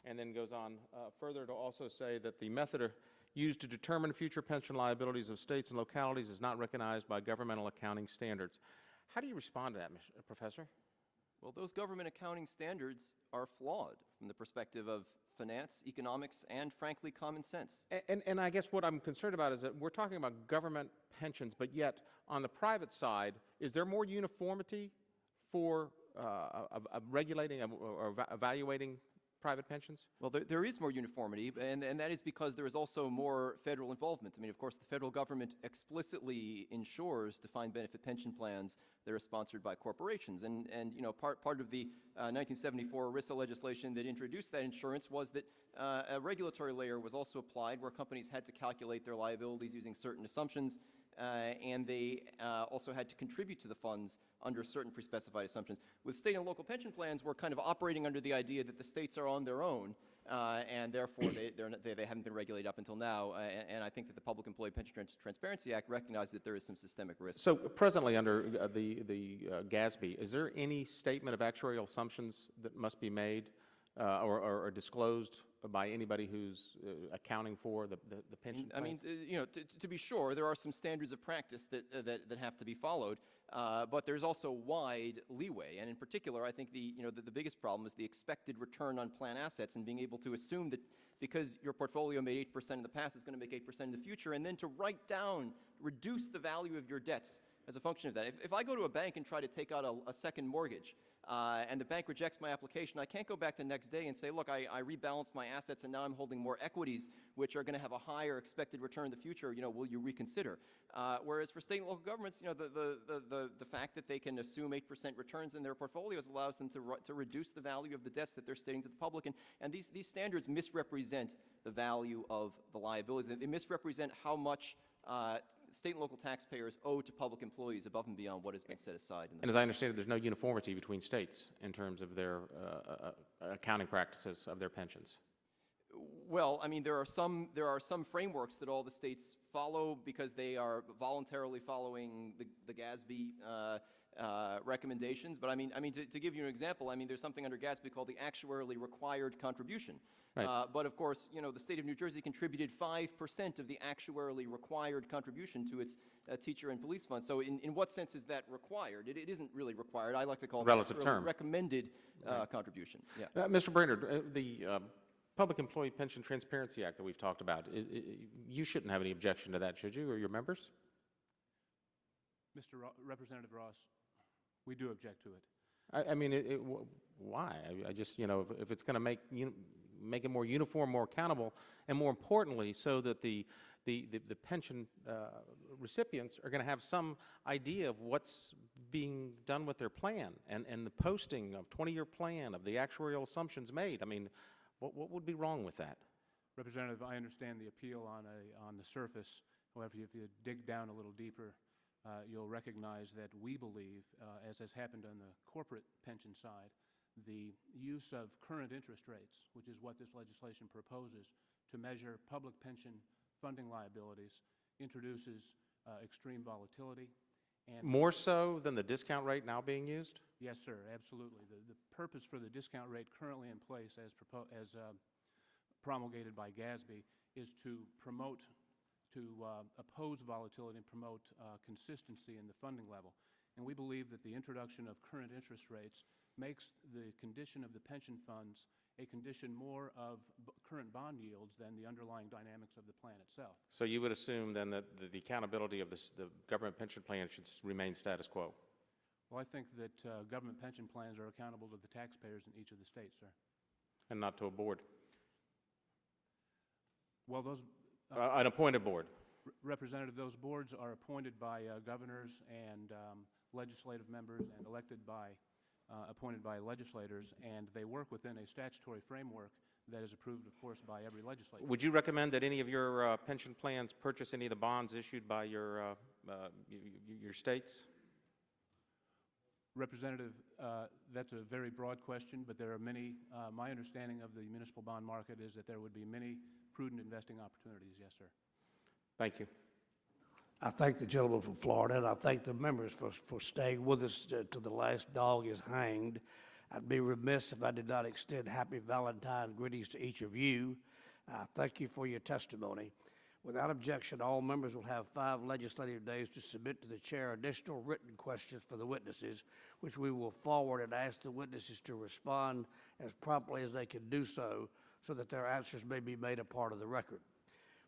[SPEAKER 10] and then goes on further to also say that the method used to determine future pension liabilities of states and localities is not recognized by governmental accounting standards. How do you respond to that, Professor?
[SPEAKER 5] Well, those government accounting standards are flawed from the perspective of finance, economics, and frankly, common sense.
[SPEAKER 10] And I guess what I'm concerned about is that we're talking about government pensions, but yet on the private side, is there more uniformity for regulating or evaluating private pensions?
[SPEAKER 5] Well, there is more uniformity, and that is because there is also more federal involvement. I mean, of course, the federal government explicitly insures defined benefit pension plans that are sponsored by corporations. And you know, part of the 1974 ERISA legislation that introduced that insurance was that a regulatory layer was also applied where companies had to calculate their liabilities using certain assumptions, and they also had to contribute to the funds under certain pre-specified assumptions. With state and local pension plans, we're kind of operating under the idea that the states are on their own, and therefore they haven't been regulated up until now. And I think that the Public Employee Pension Transparency Act recognizes that there is some systemic risk.
[SPEAKER 10] So presently under the GASB, is there any statement of actuarial assumptions that must be made or disclosed by anybody who's accounting for the pension plans?
[SPEAKER 5] I mean, you know, to be sure, there are some standards of practice that have to be followed, but there's also wide leeway. And in particular, I think the biggest problem is the expected return on plan assets and being able to assume that because your portfolio made 8% in the past, it's going to make 8% in the future, and then to write down, reduce the value of your debts as a function of that. If I go to a bank and try to take out a second mortgage, and the bank rejects my application, I can't go back the next day and say, look, I rebalanced my assets and now I'm holding more equities, which are going to have a higher expected return in the future. You know, will you reconsider? Whereas for state and local governments, you know, the fact that they can assume 8% returns in their portfolios allows them to reduce the value of the debts that they're stating to the public. And these standards misrepresent the value of the liabilities. They misrepresent how much state and local taxpayers owe to public employees above and beyond what has been set aside.
[SPEAKER 10] And as I understand it, there's no uniformity between states in terms of their accounting practices of their pensions.
[SPEAKER 5] Well, I mean, there are some frameworks that all the states follow because they are voluntarily following the GASB recommendations. But I mean, to give you an example, I mean, there's something under GASB called the actuarially required contribution.
[SPEAKER 10] Right.
[SPEAKER 5] But of course, you know, the state of New Jersey contributed 5% of the actuarially required contribution to its teacher and police fund. So in what sense is that required? It isn't really required. I like to call it
[SPEAKER 10] relative term.
[SPEAKER 5] Recommended contribution. Yeah.
[SPEAKER 10] Mr. Brainerd, the Public Employee Pension Transparency Act that we've talked about, you shouldn't have any objection to that, should you, or your members?
[SPEAKER 8] Mr. Representative Ross, we do object to it.
[SPEAKER 10] I mean, why? I just, you know, if it's going to make it more uniform, more accountable, and more importantly, so that the pension recipients are going to have some idea of what's being done with their plan and the posting of 20-year plan of the actuarial assumptions made. I mean, what would be wrong with that?
[SPEAKER 8] Representative, I understand the appeal on the surface. However, if you dig down a little deeper, you'll recognize that we believe, as has happened on the corporate pension side, the use of current interest rates, which is what this legislation proposes, to measure public pension funding liabilities, introduces extreme volatility. And
[SPEAKER 10] more so than the discount rate now being used?
[SPEAKER 8] Yes, sir, absolutely. The purpose for the discount rate currently in place as promulgated by GASB is to oppose volatility and promote consistency in the funding level. And we believe that the introduction of current interest rates makes the condition of the pension funds a condition more of current bond yields than the underlying dynamics of the plan itself. So
[SPEAKER 10] you would assume then that the accountability of the government pension plan should remain status quo?
[SPEAKER 8] Well, I think that government pension plans are accountable to the taxpayers in each of the states, sir.
[SPEAKER 10] And not to a board?
[SPEAKER 8] Well, those...
[SPEAKER 10] an appointed board?
[SPEAKER 8] Representative, those boards are appointed by governors and legislative members and appointed by legislators, and they work within a statutory framework that is approved, of course, by every legislature.
[SPEAKER 10] Would you recommend that any of your pension plans purchase any of the bonds issued by your states?
[SPEAKER 8] Representative, that's a very broad question, but there are many. My understanding of the municipal bond market is that there would be many prudent investing opportunities. Yes, sir.
[SPEAKER 10] Thank you.
[SPEAKER 1] I thank the gentleman from Florida, and I thank the members for staying with us to the last dog is hanged. I'd be remiss if I did not extend happy Valentine greetings to each of you. Thank you for your testimony. Without objection, all members will have 5 legislative days to submit to the chair additional written questions for the witnesses, which we will forward and ask the witnesses to respond as promptly as they can do so, so that their answers may be made a part of the record.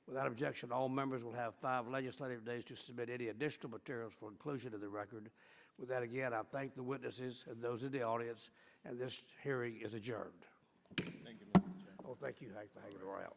[SPEAKER 1] Without objection, all members will have 5 legislative days to submit any additional materials for inclusion in the record. With that, again, I thank the witnesses and those in the audience, and this hearing is adjourned.
[SPEAKER 2] Thank you, Mr. Chairman.
[SPEAKER 1] Oh, thank you, Hank, for hanging around.